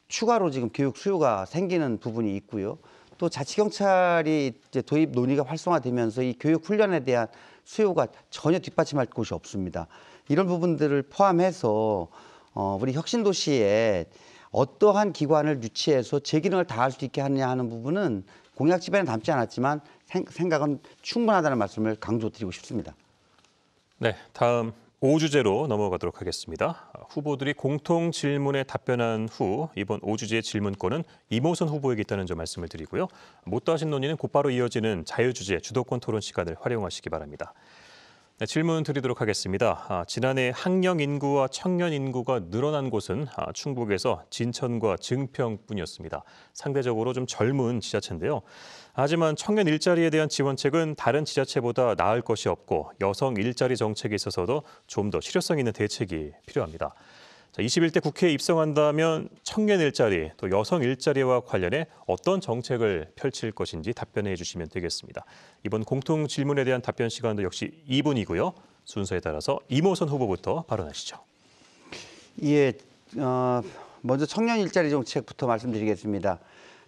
추가로 지금 교육 수요가 생기는 부분이 있고요. 또 자치경찰이 이제 도입 논의가 활성화되면서 이 교육 훈련에 대한 수요가 전혀 뒷받침할 곳이 없습니다. 이런 부분들을 포함해서 우리 혁신도시에 어떠한 기관을 유치해서 제 기능을 다할 수 있게 하느냐 하는 부분은 공약 집에는 담지 않았지만 생각은 충분하다는 말씀을 강조드리고 싶습니다. 네, 다음 5주제로 넘어가도록 하겠습니다. 후보들이 공통 질문에 답변한 후 이번 5주제의 질문권은 이모선 후보에게 있다는 점 말씀을 드리고요. 못다 하신 논의는 곧바로 이어지는 자유주제 주도권 토론 시간을 활용하시기 바랍니다. 네, 질문 드리도록 하겠습니다. 지난해 학령 인구와 청년 인구가 늘어난 곳은 충북에서 진천과 증평뿐이었습니다. 상대적으로 좀 젊은 지자체인데요. 하지만 청년 일자리에 대한 지원책은 다른 지자체보다 나을 것이 없고 여성 일자리 정책에 있어서도 좀 더 실효성 있는 대책이 필요합니다. 자, 21대 국회에 입성한다면 청년 일자리, 또 여성 일자리와 관련해 어떤 정책을 펼칠 것인지 답변해 주시면 되겠습니다. 이번 공통 질문에 대한 답변 시간도 역시 2분이고요. 순서에 따라서 이모선 후보부터 발언하시죠. 예, 먼저 청년 일자리 정책부터 말씀드리겠습니다.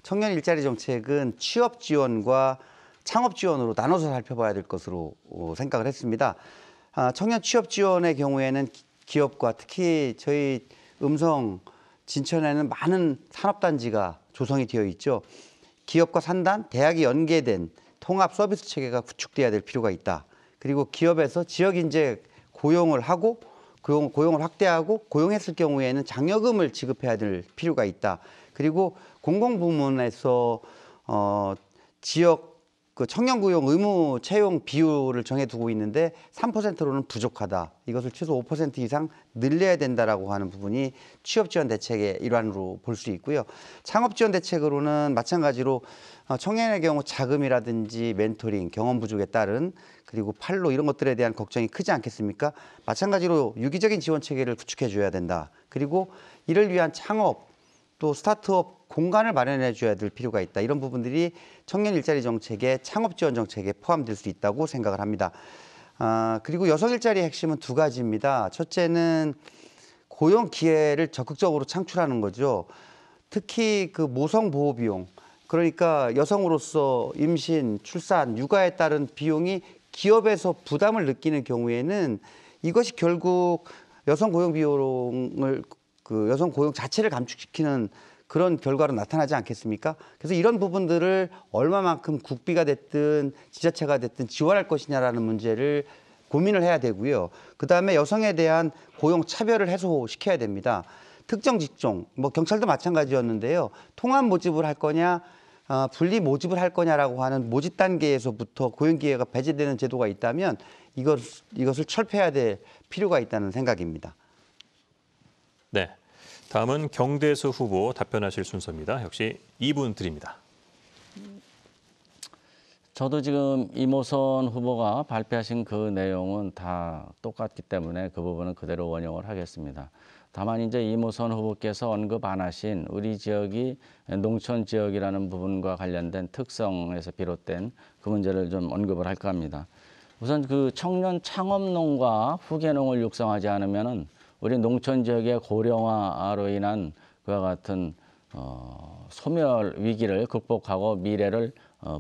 청년 일자리 정책은 취업 지원과 창업 지원으로 나눠서 살펴봐야 될 것으로 생각을 했습니다. 청년 취업 지원의 경우에는 기업과 특히 저희 음성 진천에는 많은 산업단지가 조성이 되어 있죠. 기업과 산단, 대학이 연계된 통합 서비스 체계가 구축돼야 될 필요가 있다. 그리고 기업에서 지역 인재 고용을 하고 고용을 확대하고 고용했을 경우에는 장려금을 지급해야 될 필요가 있다. 그리고 공공부문에서 지역 청년 고용 의무 채용 비율을 정해두고 있는데 3%로는 부족하다. 이것을 최소 5% 이상 늘려야 된다라고 하는 부분이 취업 지원 대책의 일환으로 볼 수 있고요. 창업 지원 대책으로는 마찬가지로 청년의 경우 자금이라든지 멘토링, 경험 부족에 따른 그리고 판로 이런 것들에 대한 걱정이 크지 않겠습니까? 마찬가지로 유기적인 지원 체계를 구축해 줘야 된다. 그리고 이를 위한 창업 또 스타트업 공간을 마련해 줘야 될 필요가 있다. 이런 부분들이 청년 일자리 정책의 창업 지원 정책에 포함될 수 있다고 생각을 합니다. 그리고 여성 일자리의 핵심은 두 가지입니다. 첫째는 고용 기회를 적극적으로 창출하는 거죠. 특히 그 모성 보호 비용, 그러니까 여성으로서 임신, 출산, 육아에 따른 비용이 기업에서 부담을 느끼는 경우에는 이것이 결국 여성 고용 비용을 여성 고용 자체를 감축시키는 그런 결과로 나타나지 않겠습니까? 그래서 이런 부분들을 얼마만큼 국비가 됐든 지자체가 됐든 지원할 것이냐라는 문제를 고민을 해야 되고요. 그다음에 여성에 대한 고용 차별을 해소시켜야 됩니다. 특정 직종, 경찰도 마찬가지였는데요. 통합 모집을 할 거냐, 분리 모집을 할 거냐라고 하는 모집 단계에서부터 고용 기회가 배제되는 제도가 있다면 이것을 철폐해야 될 필요가 있다는 생각입니다. 네, 다음은 경대수 후보 답변하실 순서입니다. 역시 2분 드립니다. 저도 지금 이모선 후보가 발표하신 그 내용은 다 똑같기 때문에 그 부분은 그대로 원용을 하겠습니다. 다만 이제 이모선 후보께서 언급 안 하신 우리 지역이 농촌 지역이라는 부분과 관련된 특성에서 비롯된 그 문제를 좀 언급을 할까 합니다. 우선 그 청년 창업농과 후계농을 육성하지 않으면은 우리 농촌 지역의 고령화로 인한 그와 같은 소멸 위기를 극복하고 미래를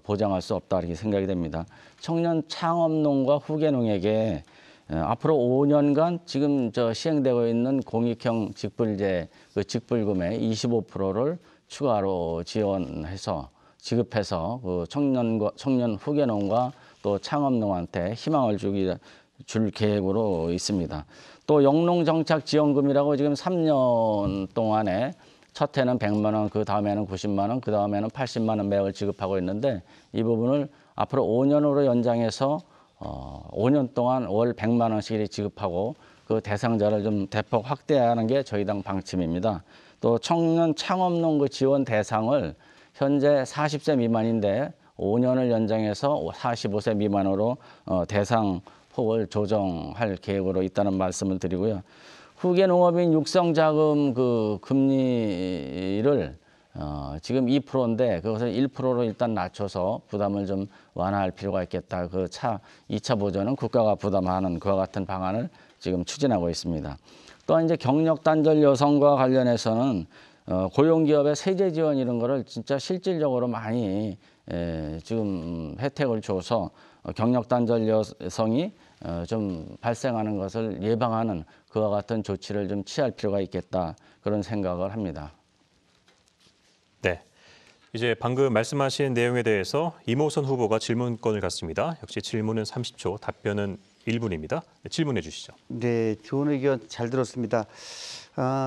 보장할 수 없다 이렇게 생각이 됩니다. 청년 창업농과 후계농에게 앞으로 5년간 지금 시행되고 있는 공익형 직불제 그 직불금의 25%를 추가로 지원해서 지급해서 그 청년 후계농과 또 창업농한테 희망을 줄 계획으로 있습니다. 또 영농정착지원금이라고 지금 3년 동안에 첫 해는 100만 원, 그 다음에는 90만 원, 그 다음에는 80만 원 매월 지급하고 있는데 이 부분을 앞으로 5년으로 연장해서 5년 동안 월 100만 원씩 지급하고 그 대상자를 좀 대폭 확대하는 게 저희 당 방침입니다. 또 청년 창업농 그 지원 대상을 현재 40세 미만인데 5년을 연장해서 45세 미만으로 대상 폭을 조정할 계획으로 있다는 말씀을 드리고요. 후계농업인 육성자금 그 금리를 지금 2%인데 그것을 1%로 일단 낮춰서 부담을 좀 완화할 필요가 있겠다. 그 2차 보전은 국가가 부담하는 그와 같은 방안을 지금 추진하고 있습니다. 또한 이제 경력 단절 여성과 관련해서는 고용기업의 세제 지원 이런 거를 진짜 실질적으로 많이 지금 혜택을 줘서 경력 단절 여성이 좀 발생하는 것을 예방하는 그와 같은 조치를 좀 취할 필요가 있겠다 그런 생각을 합니다. 네, 이제 방금 말씀하신 내용에 대해서 이모선 후보가 질문권을 갖습니다. 역시 질문은 30초, 답변은 1분입니다. 질문해 주시죠. 네, 좋은 의견 잘 들었습니다.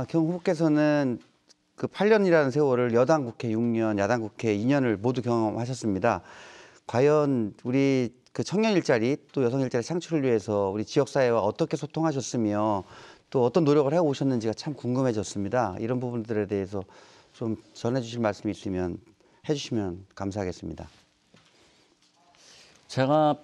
경 후보께서는 그 8년이라는 세월을 여당 국회 6년, 야당 국회 2년을 모두 경험하셨습니다. 과연 우리 그 청년 일자리 또 여성 일자리 창출을 위해서 우리 지역 사회와 어떻게 소통하셨으며 또 어떤 노력을 해 오셨는지가 참 궁금해졌습니다. 이런 부분들에 대해서 좀 전해주실 말씀이 있으면 해주시면 감사하겠습니다. 제가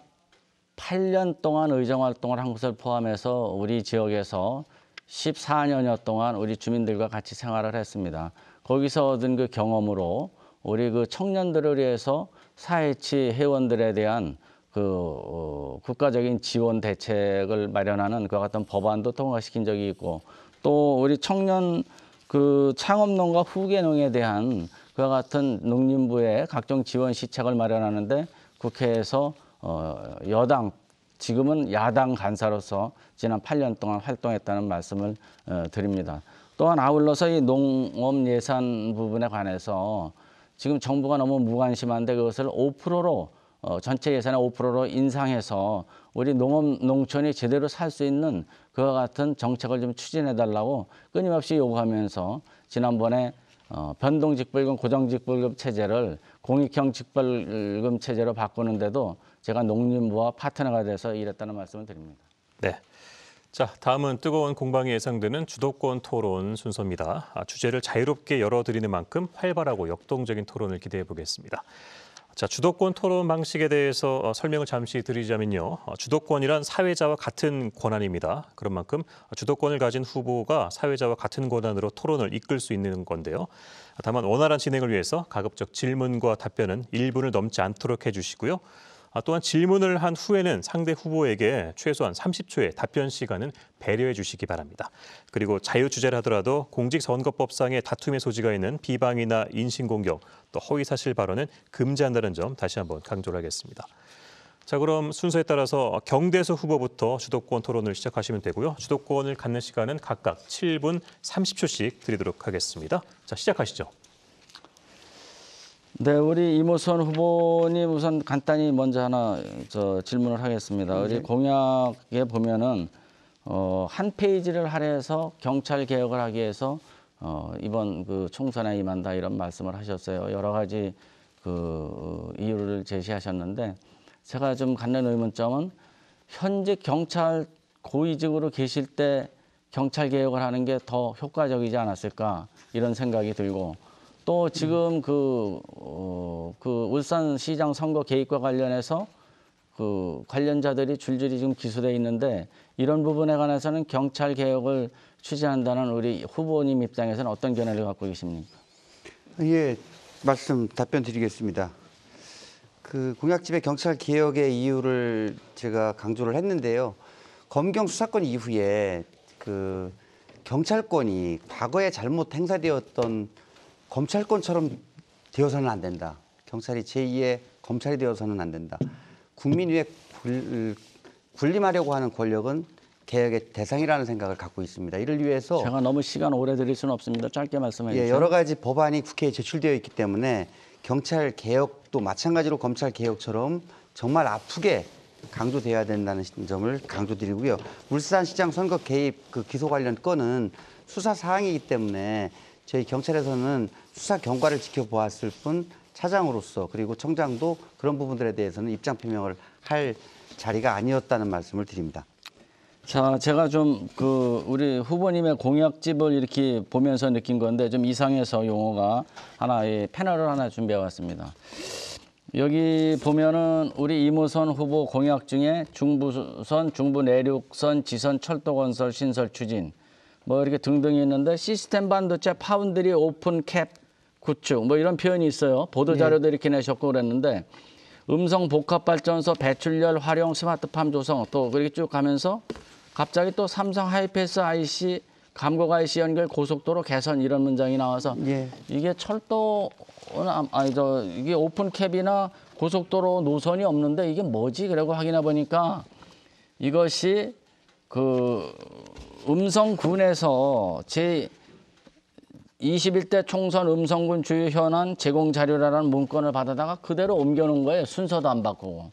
8년 동안 의정활동을 한 것을 포함해서 우리 지역에서 14년여 동안 우리 주민들과 같이 생활을 했습니다. 거기서 얻은 그 경험으로 우리 그 청년들을 위해서 사회치 회원들에 대한 그 국가적인 지원 대책을 마련하는 그와 같은 법안도 통과시킨 적이 있고 또 우리 청년 그 창업농과 후계농에 대한 그와 같은 농림부의 각종 지원 시책을 마련하는데 국회에서 여당 지금은 야당 간사로서 지난 8년 동안 활동했다는 말씀을 드립니다. 또한 아울러서 이 농업 예산 부분에 관해서 지금 정부가 너무 무관심한데 그것을 5%로 전체 예산의 5%로 인상해서 우리 농촌이 제대로 살 수 있는 그와 같은 정책을 좀 추진해 달라고 끊임없이 요구하면서 지난번에 변동직불금, 고정직불금 체제를 공익형 직불금 체제로 바꾸는데도 제가 농림부와 파트너가 돼서 일했다는 말씀을 드립니다. 네. 자, 다음은 뜨거운 공방이 예상되는 주도권 토론 순서입니다. 주제를 자유롭게 열어드리는 만큼 활발하고 역동적인 토론을 기대해 보겠습니다. 자, 주도권 토론 방식에 대해서 설명을 잠시 드리자면요. 주도권이란 사회자와 같은 권한입니다. 그런 만큼 주도권을 가진 후보가 사회자와 같은 권한으로 토론을 이끌 수 있는 건데요. 다만 원활한 진행을 위해서 가급적 질문과 답변은 1분을 넘지 않도록 해주시고요. 또한 질문을 한 후에는 상대 후보에게 최소한 30초의 답변 시간은 배려해 주시기 바랍니다. 그리고 자유주제를 하더라도 공직선거법상의 다툼의 소지가 있는 비방이나 인신공격, 또 허위사실 발언은 금지한다는 점 다시 한번 강조를 하겠습니다. 자, 그럼 순서에 따라서 경대서 후보부터 주도권 토론을 시작하시면 되고요. 주도권을 갖는 시간은 각각 7분 30초씩 드리도록 하겠습니다. 자, 시작하시죠. 네, 우리 이모선 후보님 우선 간단히 먼저 하나 질문을 하겠습니다. 우리 공약에 보면은 한 페이지를 할애해서 경찰 개혁을 하기 위해서 이번 그 총선에 임한다 이런 말씀을 하셨어요. 여러 가지 그 이유를 제시하셨는데 제가 좀 갖는 의문점은 현직 경찰 고위직으로 계실 때 경찰 개혁을 하는 게 더 효과적이지 않았을까 이런 생각이 들고 또 지금 그 울산시장 선거 개입과 관련해서 그 관련자들이 줄줄이 지금 기소돼 있는데 이런 부분에 관해서는 경찰 개혁을 추진한다는 우리 후보님 입장에서는 어떤 견해를 갖고 계십니까? 예, 답변 드리겠습니다. 그 공약집의 경찰 개혁의 이유를 제가 강조를 했는데요. 검경 수사권 이후에 그 경찰권이 과거에 잘못 행사되었던 검찰권처럼 되어서는 안 된다. 경찰이 제2의 검찰이 되어서는 안 된다. 국민 위에 군림하려고 하는 권력은 개혁의 대상이라는 생각을 갖고 있습니다. 이를 위해서 제가 너무 시간 오래 드릴 수는 없습니다. 짧게 말씀해 주세요. 여러 가지 법안이 국회에 제출되어 있기 때문에 경찰 개혁도 마찬가지로 검찰 개혁처럼 정말 아프게 강조돼야 된다는 점을 강조드리고요. 울산시장 선거 개입 그 기소 관련 건은 수사 사항이기 때문에 저희 경찰에서는 수사 경과를 지켜보았을 뿐 차장으로서 그리고 청장도 그런 부분들에 대해서는 입장 표명을 할 자리가 아니었다는 말씀을 드립니다. 자, 제가 좀 우리 후보님의 공약집을 이렇게 보면서 느낀 건데 좀 이상해서 용어가 하나 패널을 하나 준비해 왔습니다. 여기 보면은 우리 이무선 후보 공약 중에 중부선, 중부내륙선, 지선, 철도건설 신설 추진 뭐 이렇게 등등이 있는데 시스템 반도체 파운드리 오픈 캡 구축 뭐 이런 표현이 있어요. 보도자료도 이렇게 내셨고 그랬는데 음성 복합발전소 배출열 활용 스마트팜 조성 또 그렇게 쭉 가면서 갑자기 또 삼성 하이패스 IC 감곡 IC 연결 고속도로 개선 이런 문장이 나와서 이게 철도 이게 오픈캡이나 고속도로 노선이 없는데 이게 뭐지? 그러고 확인해 보니까 이것이 그 음성군에서 제 21대 총선 음성군 주요 현안 제공 자료라는 문건을 받아다가 그대로 옮겨놓은 거예요. 순서도 안 바꾸고.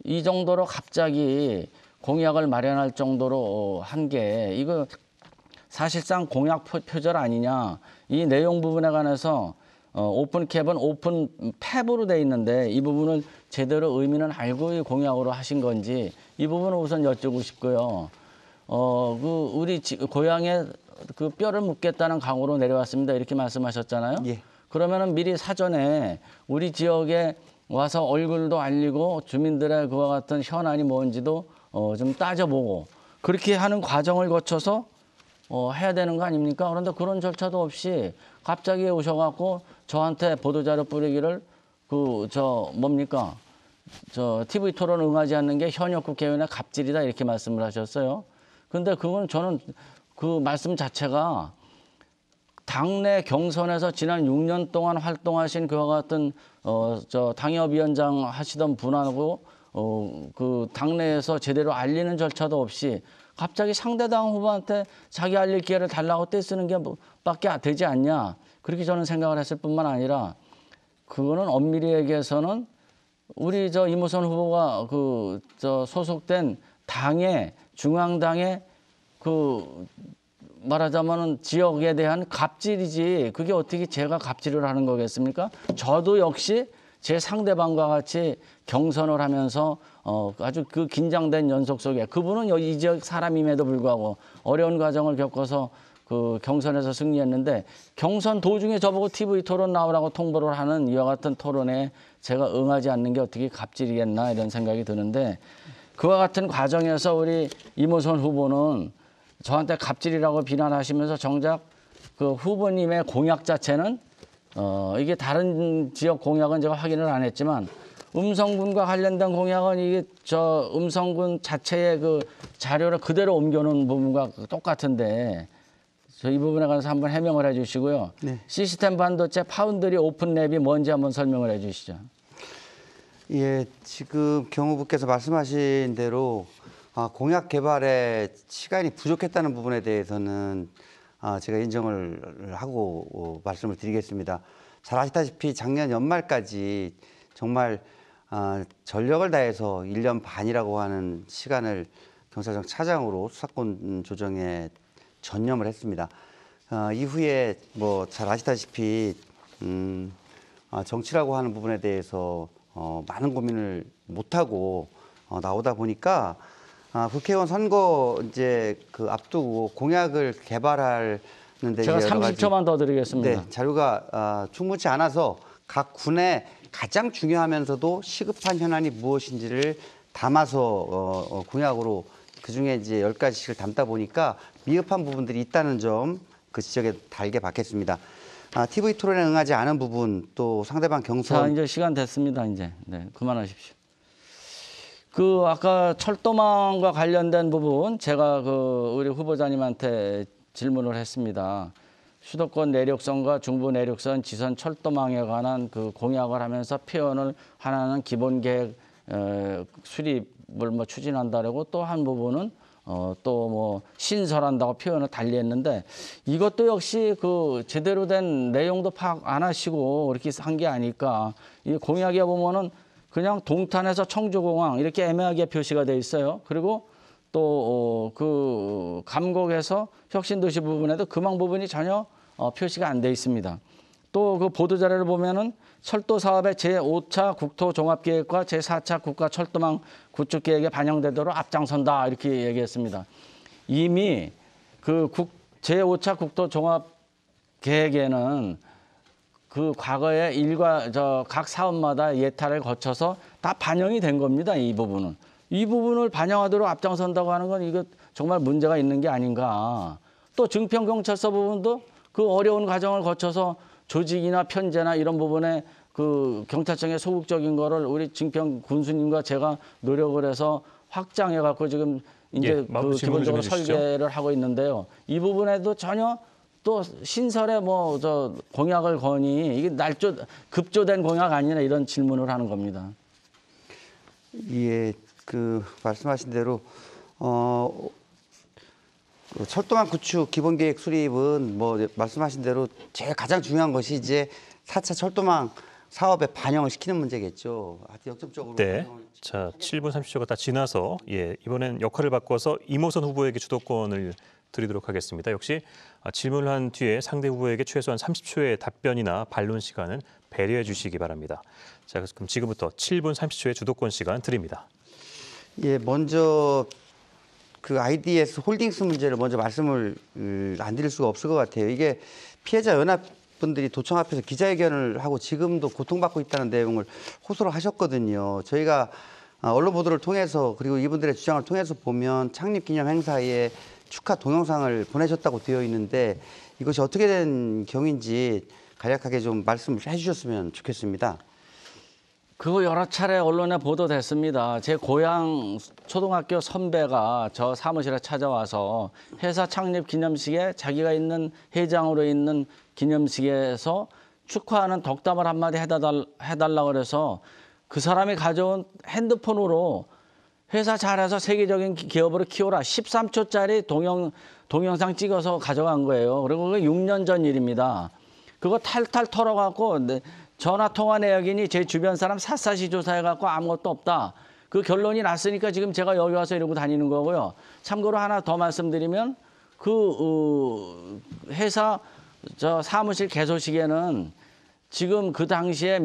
이 정도로 갑자기 공약을 마련할 정도로 한 게 이거 사실상 공약 표절 아니냐. 이 내용 부분에 관해서 오픈캡은 오픈팹으로 돼 있는데 이 부분을 제대로 의미는 알고 이 공약으로 하신 건지 이 부분을 우선 여쭙고 싶고요. 우리 고향에 그 뼈를 묻겠다는 각오로 내려왔습니다. 이렇게 말씀하셨잖아요. 예. 그러면은 미리 사전에 우리 지역에 와서 얼굴도 알리고 주민들의 그와 같은 현안이 뭔지도 좀 따져보고 그렇게 하는 과정을 거쳐서 해야 되는 거 아닙니까? 그런데 그런 절차도 없이 갑자기 오셔갖고 저한테 보도자료 뿌리기를 TV 토론 응하지 않는 게 현역 국회의원의 갑질이다 이렇게 말씀을 하셨어요. 근데 그건 저는 그 말씀 자체가 당내 경선에서 지난 6년 동안 활동하신 그와 같은 당협위원장 하시던 분하고 그 당내에서 제대로 알리는 절차도 없이 갑자기 상대당 후보한테 자기 알릴 기회를 달라고 떼쓰는 게 밖에 되지 않냐. 그렇게 저는 생각을 했을 뿐만 아니라 그거는 엄밀히 얘기해서는 우리 이무선 후보가 소속된 당의 중앙당의 말하자면은 지역에 대한 갑질이지 그게 어떻게 제가 갑질을 하는 거겠습니까? 저도 역시 제 상대방과 같이 경선을 하면서 아주 그 긴장된 연속 속에 그분은 이 지역 사람임에도 불구하고 어려운 과정을 겪어서 그 경선에서 승리했는데 경선 도중에 저보고 TV 토론 나오라고 통보를 하는 이와 같은 토론에 제가 응하지 않는 게 어떻게 갑질이겠나 이런 생각이 드는데 그와 같은 과정에서 우리 이무선 후보는 저한테 갑질이라고 비난하시면서 정작 그 후보님의 공약 자체는 이게 다른 지역 공약은 제가 확인을 안 했지만 음성군과 관련된 공약은 이게 음성군 자체의 그 자료를 그대로 옮겨놓은 부분과 똑같은데 이 부분에 관해서 한번 해명을 해 주시고요. 네. 시스템 반도체 파운드리 오픈랩이 뭔지 한번 설명을 해 주시죠. 예, 지금 경호부께서 말씀하신 대로 공약 개발에 시간이 부족했다는 부분에 대해서는 제가 인정을 하고 말씀을 드리겠습니다. 잘 아시다시피 작년 연말까지 정말 전력을 다해서 1년 반이라고 하는 시간을 경찰청 차장으로 수사권 조정에 전념을 했습니다. 이후에 잘 아시다시피 정치라고 하는 부분에 대해서 많은 고민을 못하고 나오다 보니까 국회의원 선거 이제 앞두고 공약을 개발할 제가 여러 가지 30초만 더 드리겠습니다. 네, 자료가 충분치 않아서 각 군의 가장 중요하면서도 시급한 현안이 무엇인지를 담아서 공약으로 그중에 이제 10가지씩을 담다 보니까 미흡한 부분들이 있다는 점 그 지적에 달게 받겠습니다. TV 토론에 응하지 않은 부분 또 상대방 자, 경선 이제 시간 됐습니다. 이제 네, 그만하십시오. 그 아까 철도망과 관련된 부분 제가 그 우리 후보자님한테 질문을 했습니다. 수도권 내륙선과 중부 내륙선 지선 철도망에 관한 그 공약을 하면서 표현을 하나는 기본 계획 수립을 뭐 추진한다라고 또 한 부분은 또 뭐 신설한다고 표현을 달리했는데 이것도 역시 그 제대로 된 내용도 파악 안 하시고 이렇게 한 게 아닐까. 이 공약에 보면은 그냥 동탄에서 청주공항 이렇게 애매하게 표시가 돼 있어요. 그리고 또 그 감곡에서 혁신도시 부분에도 금왕 부분이 전혀 표시가 안 돼 있습니다. 또 그 보도 자료를 보면은 철도 사업의 제5차 국토종합계획과 제4차 국가철도망 구축계획에 반영되도록 앞장선다 이렇게 얘기했습니다. 이미 그 제5차 국토종합계획에는 그 과거에 각 사업마다 예타를 거쳐서 다 반영이 된 겁니다. 이 부분은. 이 부분을 반영하도록 앞장선다고 하는 건 이거 정말 문제가 있는 게 아닌가. 또 증평경찰서 부분도 그 어려운 과정을 거쳐서 조직이나 편제나 이런 부분에 그 경찰청의 소극적인 거를 우리 증평 군수님과 제가 노력을 해서 확장해 갖고 지금 이제 그 기본적으로 설계를 하고 있는데요. 이 부분에도 전혀 또 신설에 뭐 저 공약을 거니 이게 급조된 공약 아니냐 이런 질문을 하는 겁니다. 예, 그 말씀하신 대로 철도망 구축 기본계획 수립은 뭐 말씀하신 대로 제일 가장 중요한 것이 이제 4차 철도망 사업에 반영을 시키는 문제겠죠. 역점적으로. 네. 자, 7분 30초가 다 지나서 이번엔 역할을 바꿔서 이모선 후보에게 주도권을 드리도록 하겠습니다. 역시 질문을 한 뒤에 상대 후보에게 최소한 30초의 답변이나 반론 시간은 배려해 주시기 바랍니다. 자, 그럼 지금부터 7분 30초의 주도권 시간 드립니다. 예, 먼저 그 IDS 홀딩스 문제를 먼저 말씀을 안 드릴 수가 없을 것 같아요. 이게 피해자 연합분들이 도청 앞에서 기자회견을 하고 지금도 고통받고 있다는 내용을 호소를 하셨거든요. 저희가 언론 보도를 통해서 그리고 이분들의 주장을 통해서 보면 창립기념 행사에 축하 동영상을 보내셨다고 되어 있는데 이것이 어떻게 된 경위인지 간략하게 좀 말씀을 해주셨으면 좋겠습니다. 그거 여러 차례 언론에 보도됐습니다. 제 고향 초등학교 선배가 저 사무실에 찾아와서 회사 창립 기념식에 자기가 있는 회장으로 있는 기념식에서 축하하는 덕담을 한마디 해달라고 그래서 그 사람이 가져온 핸드폰으로 회사 잘해서 세계적인 기업으로 키워라 13초짜리 동영상 찍어서 가져간 거예요. 그리고 그게 6년 전 일입니다. 그거 탈탈 털어갖고 전화 통화 내역이니 제 주변 사람 샅샅이 조사해갖고 아무것도 없다. 그 결론이 났으니까 지금 제가 여기 와서 이러고 다니는 거고요. 참고로 하나 더 말씀드리면 그 회사 저 사무실 개소식에는 지금 그 당시에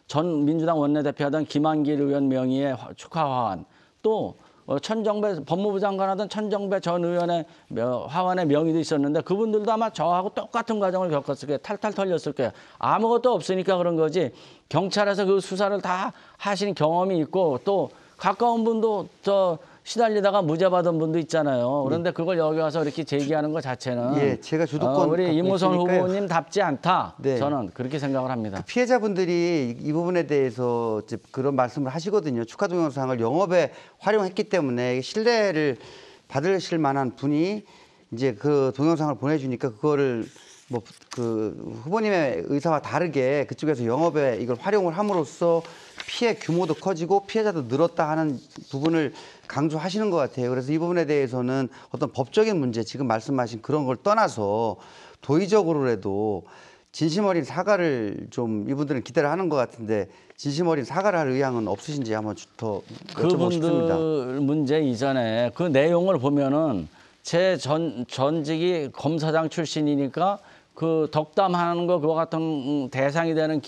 전 민주당 원내대표하던 김한길 의원 명의의 축하 화환 또 천정배 법무부 장관하던 천정배 전 의원의 화환의 명의도 있었는데 그분들도 아마 저하고 똑같은 과정을 겪었을 거예요. 탈탈 털렸을 거예요. 아무것도 없으니까 그런 거지. 경찰에서 그 수사를 다 하신 경험이 있고 또 가까운 분도 시달리다가 무죄 받은 분도 있잖아요. 그런데 그걸 여기 와서 이렇게 제기하는 것 자체는 예, 제가 주도권 우리 이모선 후보님답지 않다. 네. 저는 그렇게 생각을 합니다. 피해자분들이 이 부분에 대해서 이제 그런 말씀을 하시거든요. 축하 동영상을 영업에 활용했기 때문에 신뢰를 받으실 만한 분이 이제 그 동영상을 보내주니까 그거를 뭐 그 후보님의 의사와 다르게 그쪽에서 영업에 이걸 활용을 함으로써 피해 규모도 커지고 피해자도 늘었다 하는 부분을 강조하시는 것 같아요. 그래서 이 부분에 대해서는 어떤 법적인 문제, 지금 말씀하신 그런 걸 떠나서 도의적으로라도 진심 어린 사과를 좀 이분들은 기대를 하는 것 같은데 진심 어린 사과를 할 의향은 없으신지 한번 더 여쭤보고 싶습니다. 그분들 문제 이전에 그 내용을 보면은 제 전직이 검사장 출신이니까 그 덕담하는 거 그와 같은 대상이 되는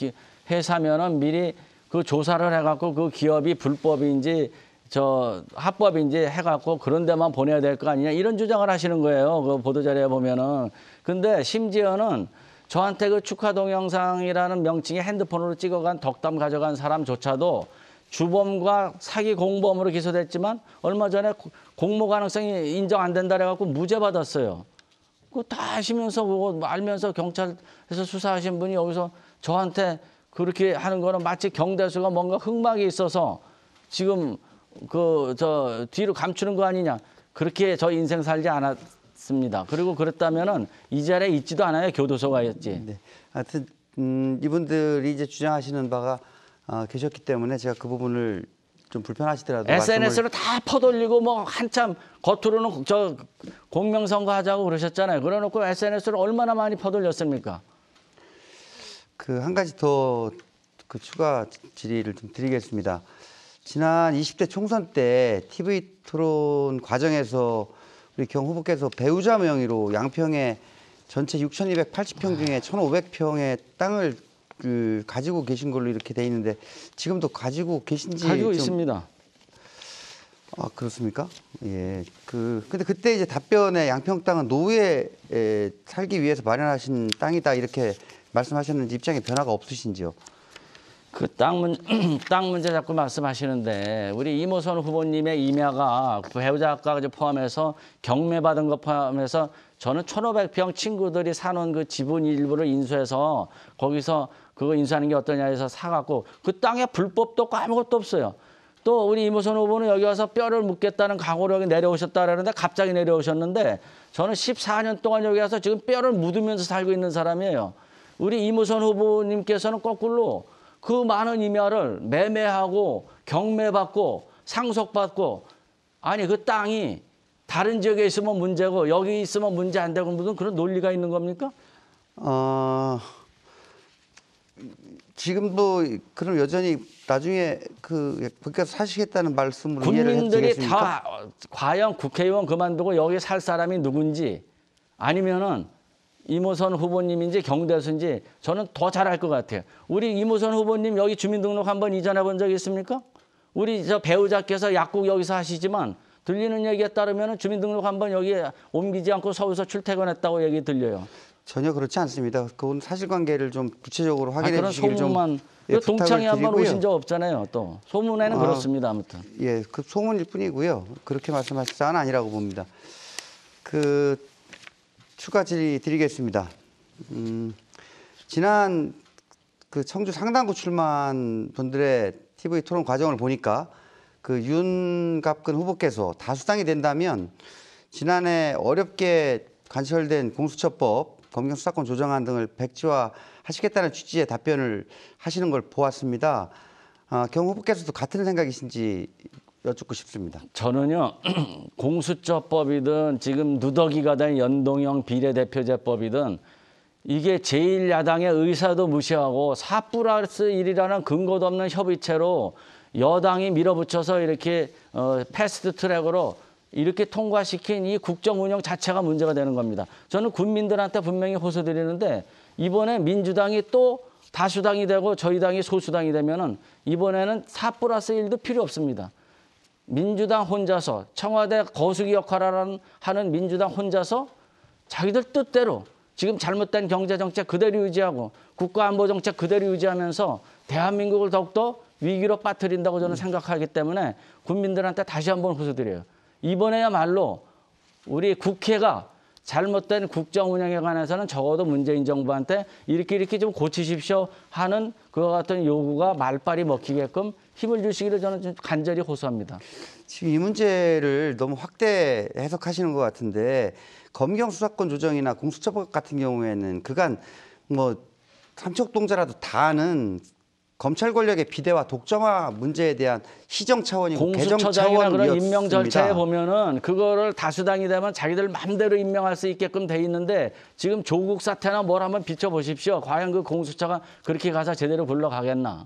회사면은 미리 그 조사를 해갖고 그 기업이 불법인지 저 합법인지 해갖고 그런 데만 보내야 될 거 아니냐 이런 주장을 하시는 거예요. 그 보도자료에 보면은. 근데 심지어는 저한테 그 축하 동영상이라는 명칭의 핸드폰으로 찍어간 덕담 가져간 사람조차도 주범과 사기 공범으로 기소됐지만 얼마 전에 공모 가능성이 인정 안 된다 그래갖고 무죄 받았어요. 그거 다 아시면서 그거 알면서 경찰에서 수사하신 분이 여기서 저한테 그렇게 하는 거는 마치 경대수가 뭔가 흑막이 있어서 지금 저 뒤로 감추는 거 아니냐. 그렇게 저 인생 살지 않았습니다. 그리고 그랬다면은 이 자리에 있지도 않아요. 교도소가였지. 네. 하여튼 이분들이 이제 주장하시는 바가 계셨기 때문에 제가 그 부분을 좀 불편하시더라도 SNS로 다 퍼돌리고 뭐 한참 겉으로는 저 공명선거 하자고 그러셨잖아요. 그래놓고 SNS로 얼마나 많이 퍼돌렸습니까? 그 한 가지 더 그 추가 질의를 좀 드리겠습니다. 지난 20대 총선 때 TV 토론 과정에서 우리 경 후보께서 배우자 명의로 양평에 전체 6,280평 중에 1,500평의 땅을 가지고 계신 걸로 이렇게 돼 있는데 지금도 가지고 계신지 가지고 있습니다. 아, 그렇습니까? 예. 근데 그때 이제 답변에 양평 땅은 노후에 살기 위해서 마련하신 땅이다 이렇게 말씀하셨는지 입장에 변화가 없으신지요? 그 땅 문제 자꾸 말씀하시는데 우리 이모선 후보님의 임야가 배우자 아까 포함해서 경매받은 거 포함해서 저는 1,500평 친구들이 사놓은 그 지분 일부를 인수해서 거기서 그거 인수하는 게 어떠냐 해서 사갖고 그 땅에 불법도 없고 아무것도 없어요. 또 우리 이모선 후보는 여기 와서 뼈를 묻겠다는 각오로 여기 내려오셨다 그러는데 갑자기 내려오셨는데 저는 14년 동안 여기 와서 지금 뼈를 묻으면서 살고 있는 사람이에요. 우리 이모선 후보님께서는 거꾸로 그 많은 임야를 매매하고 경매받고 상속받고 아니 그 땅이 다른 지역에 있으면 문제고 여기 있으면 문제 안 되고 무슨 그런 논리가 있는 겁니까? 지금도 그럼 여전히 나중에 거기서 사시겠다는 말씀으로 이해를 해도 국민들이 되겠습니까? 다 과연 국회의원 그만두고 여기 살 사람이 누군지 아니면은 이모선 후보님인지 경대수인지 저는 더 잘 알 것 같아요. 우리 이모선 후보님 여기 주민등록 한번 이전해 본 적 있습니까? 우리 저 배우자께서 약국 여기서 하시지만 들리는 얘기에 따르면 주민등록 한번 여기에 옮기지 않고 서울서 출퇴근했다고 얘기 들려요. 전혀 그렇지 않습니다. 그건 사실관계를 좀 구체적으로 확인해 그런 주시길 소문만 좀 동창회 한번 드리고요. 오신 적 없잖아요. 또 소문에는 그렇습니다. 아무튼. 예, 그 소문일 뿐이고요. 그렇게 말씀하실 사안은 아니라고 봅니다. 추가 질의 드리겠습니다. 지난 그 청주 상당구 출마한 분들의 TV 토론 과정을 보니까 그 윤갑근 후보께서 다수당이 된다면 지난해 어렵게 관철된 공수처법, 검경 수사권 조정안 등을 백지화하시겠다는 취지의 답변을 하시는 걸 보았습니다. 경 후보께서도 같은 생각이신지 여쭙고 싶습니다. 저는요 공수처법이든 지금 누더기가 된 연동형 비례대표제법이든 이게 제1야당의 의사도 무시하고 4+1이라는 근거도 없는 협의체로 여당이 밀어붙여서 이렇게 패스트 트랙으로 이렇게 통과시킨 이 국정 운영 자체가 문제가 되는 겁니다. 저는 국민들한테 분명히 호소드리는데 이번에 민주당이 또 다수당이 되고 저희 당이 소수당이 되면은 이번에는 4+1도 필요 없습니다. 민주당 혼자서 청와대 거수기 역할을 하는 민주당 혼자서 자기들 뜻대로 지금 잘못된 경제정책 그대로 유지하고 국가안보정책 그대로 유지하면서 대한민국을 더욱더 위기로 빠뜨린다고 저는 생각하기 때문에 국민들한테 다시 한번 호소드려요. 이번에야말로 우리 국회가 잘못된 국정 운영에 관해서는 적어도 문재인 정부한테 이렇게 좀 고치십시오 하는 그와 같은 요구가 말빨이 먹히게끔 힘을 주시기를 저는 좀 간절히 호소합니다. 지금 이 문제를 너무 확대 해석하시는 것 같은데 검경 수사권 조정이나 공수처법 같은 경우에는 그간 뭐 삼척동자라도 다 아는 검찰 권력의 비대화 독점화 문제에 대한 시정 차원이고 개정 공수처장이나 그런 차원이었습니다. 임명 절차에 보면은 그거를 다수당이 되면 자기들 마음대로 임명할 수 있게끔 돼 있는데 지금 조국 사태나 뭘 한번 비춰보십시오. 과연 그 공수처가 그렇게 가서 제대로 굴러가겠나.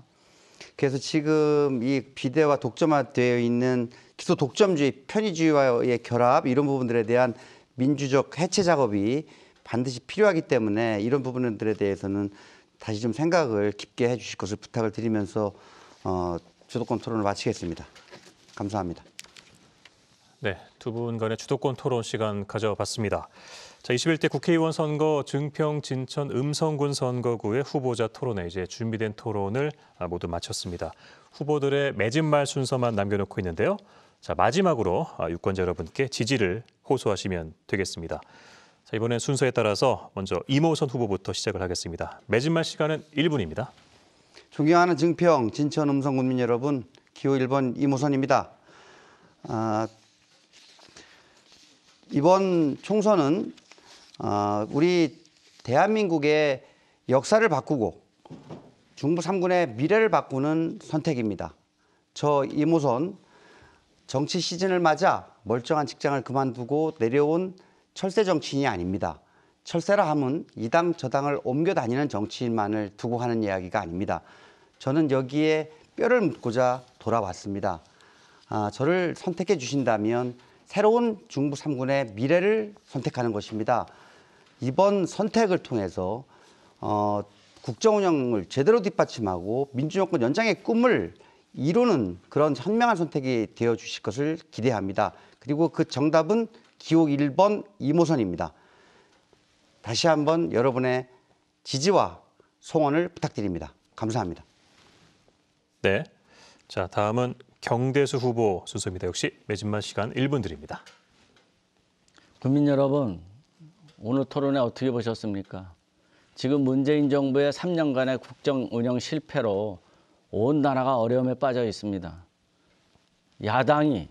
그래서 지금 이 비대화 독점화되어 있는 기소 독점주의, 편의주의와의 결합 이런 부분들에 대한 민주적 해체 작업이 반드시 필요하기 때문에 이런 부분들에 대해서는 다시 좀 생각을 깊게 해주실 것을 부탁을 드리면서 주도권 토론을 마치겠습니다. 감사합니다. 네, 두 분 간의 주도권 토론 시간 가져봤습니다. 자, 21대 국회의원 선거 증평, 진천, 음성군 선거구의 후보자 토론회 이제 준비된 토론을 모두 마쳤습니다. 후보들의 맺은 말 순서만 남겨놓고 있는데요. 자, 마지막으로 유권자 여러분께 지지를 호소하시면 되겠습니다. 자, 이번엔 순서에 따라서 먼저 이모선 후보부터 시작을 하겠습니다. 맺은 말 시간은 1분입니다. 존경하는 증평, 진천, 음성 국민 여러분, 기호 1번 이모선입니다. 이번 총선은 우리 대한민국의 역사를 바꾸고 중부 3군의 미래를 바꾸는 선택입니다. 저 이모선 정치 시즌을 맞아 멀쩡한 직장을 그만두고 내려온 철새 정치인이 아닙니다. 철새라 함은 이 당 저 당을 옮겨 다니는 정치인만을 두고 하는 이야기가 아닙니다. 저는 여기에 뼈를 묻고자 돌아왔습니다. 저를 선택해 주신다면 새로운 중부 3군의 미래를 선택하는 것입니다. 이번 선택을 통해서 국정 운영을 제대로 뒷받침하고 민주정권 연장의 꿈을 이루는 그런 현명한 선택이 되어 주실 것을 기대합니다. 그리고 그 정답은 기호 1번 이모선입니다. 다시 한번 여러분의 지지와 송원을 부탁드립니다. 감사합니다. 네, 자 다음은 경대수 후보 순서입니다. 역시 맺은 말 시간 1분 드립니다. 국민 여러분, 오늘 토론회 어떻게 보셨습니까? 지금 문재인 정부의 3년간의 국정 운영 실패로 온 나라가 어려움에 빠져 있습니다. 야당이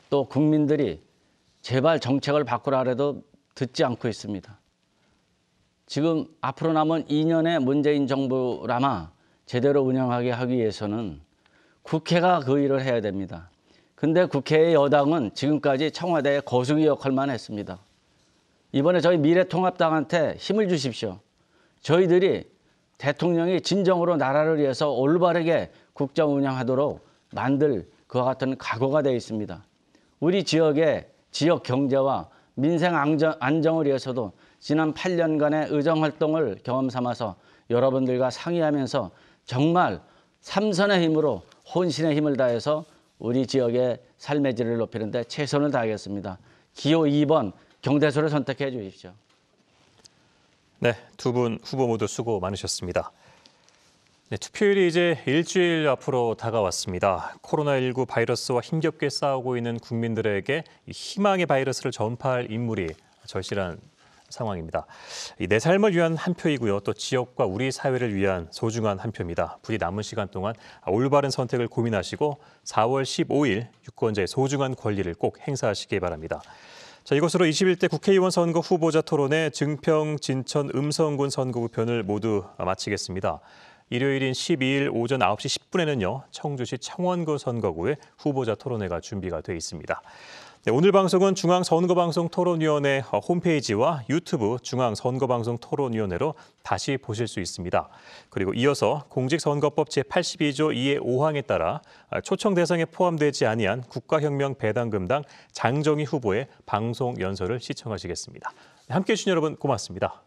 또 국민들이 제발 정책을 바꾸라 해도 듣지 않고 있습니다. 지금 앞으로 남은 2년의 문재인 정부라마 제대로 운영하게 하기 위해서는 국회가 그 일을 해야 됩니다. 근데 국회의 여당은 지금까지 청와대의 거수기 역할만 했습니다. 이번에 저희 미래통합당한테 힘을 주십시오. 저희들이 대통령이 진정으로 나라를 위해서 올바르게 국정 운영하도록 만들 그와 같은 각오가 되어 있습니다. 우리 지역의 지역 경제와 민생 안정을 위해서도 지난 8년간의 의정활동을 경험 삼아서 여러분들과 상의하면서 정말 삼선의 힘으로 혼신의 힘을 다해서 우리 지역의 삶의 질을 높이는 데 최선을 다하겠습니다. 기호 2번 경대수를 선택해 주십시오. 네, 두 분 후보 모두 수고 많으셨습니다. 네, 투표일이 이제 일주일 앞으로 다가왔습니다. 코로나19 바이러스와 힘겹게 싸우고 있는 국민들에게 희망의 바이러스를 전파할 인물이 절실한 상황입니다. 내 삶을 위한 한 표이고요. 또 지역과 우리 사회를 위한 소중한 한 표입니다. 부디 남은 시간 동안 올바른 선택을 고민하시고 4월 15일 유권자의 소중한 권리를 꼭 행사하시기 바랍니다. 자, 이것으로 21대 국회의원 선거 후보자 토론회 증평, 진천, 음성군 선거구 편을 모두 마치겠습니다. 일요일인 12일 오전 9시 10분에는요. 청주시 청원구 선거구의 후보자 토론회가 준비가 돼 있습니다. 네, 오늘 방송은 중앙선거방송토론위원회 홈페이지와 유튜브 중앙선거방송토론위원회로 다시 보실 수 있습니다. 그리고 이어서 공직선거법 제82조 2의 5항에 따라 초청 대상에 포함되지 아니한 국가혁명 배당금당 장정희 후보의 방송 연설을 시청하시겠습니다. 함께해 주신 여러분 고맙습니다.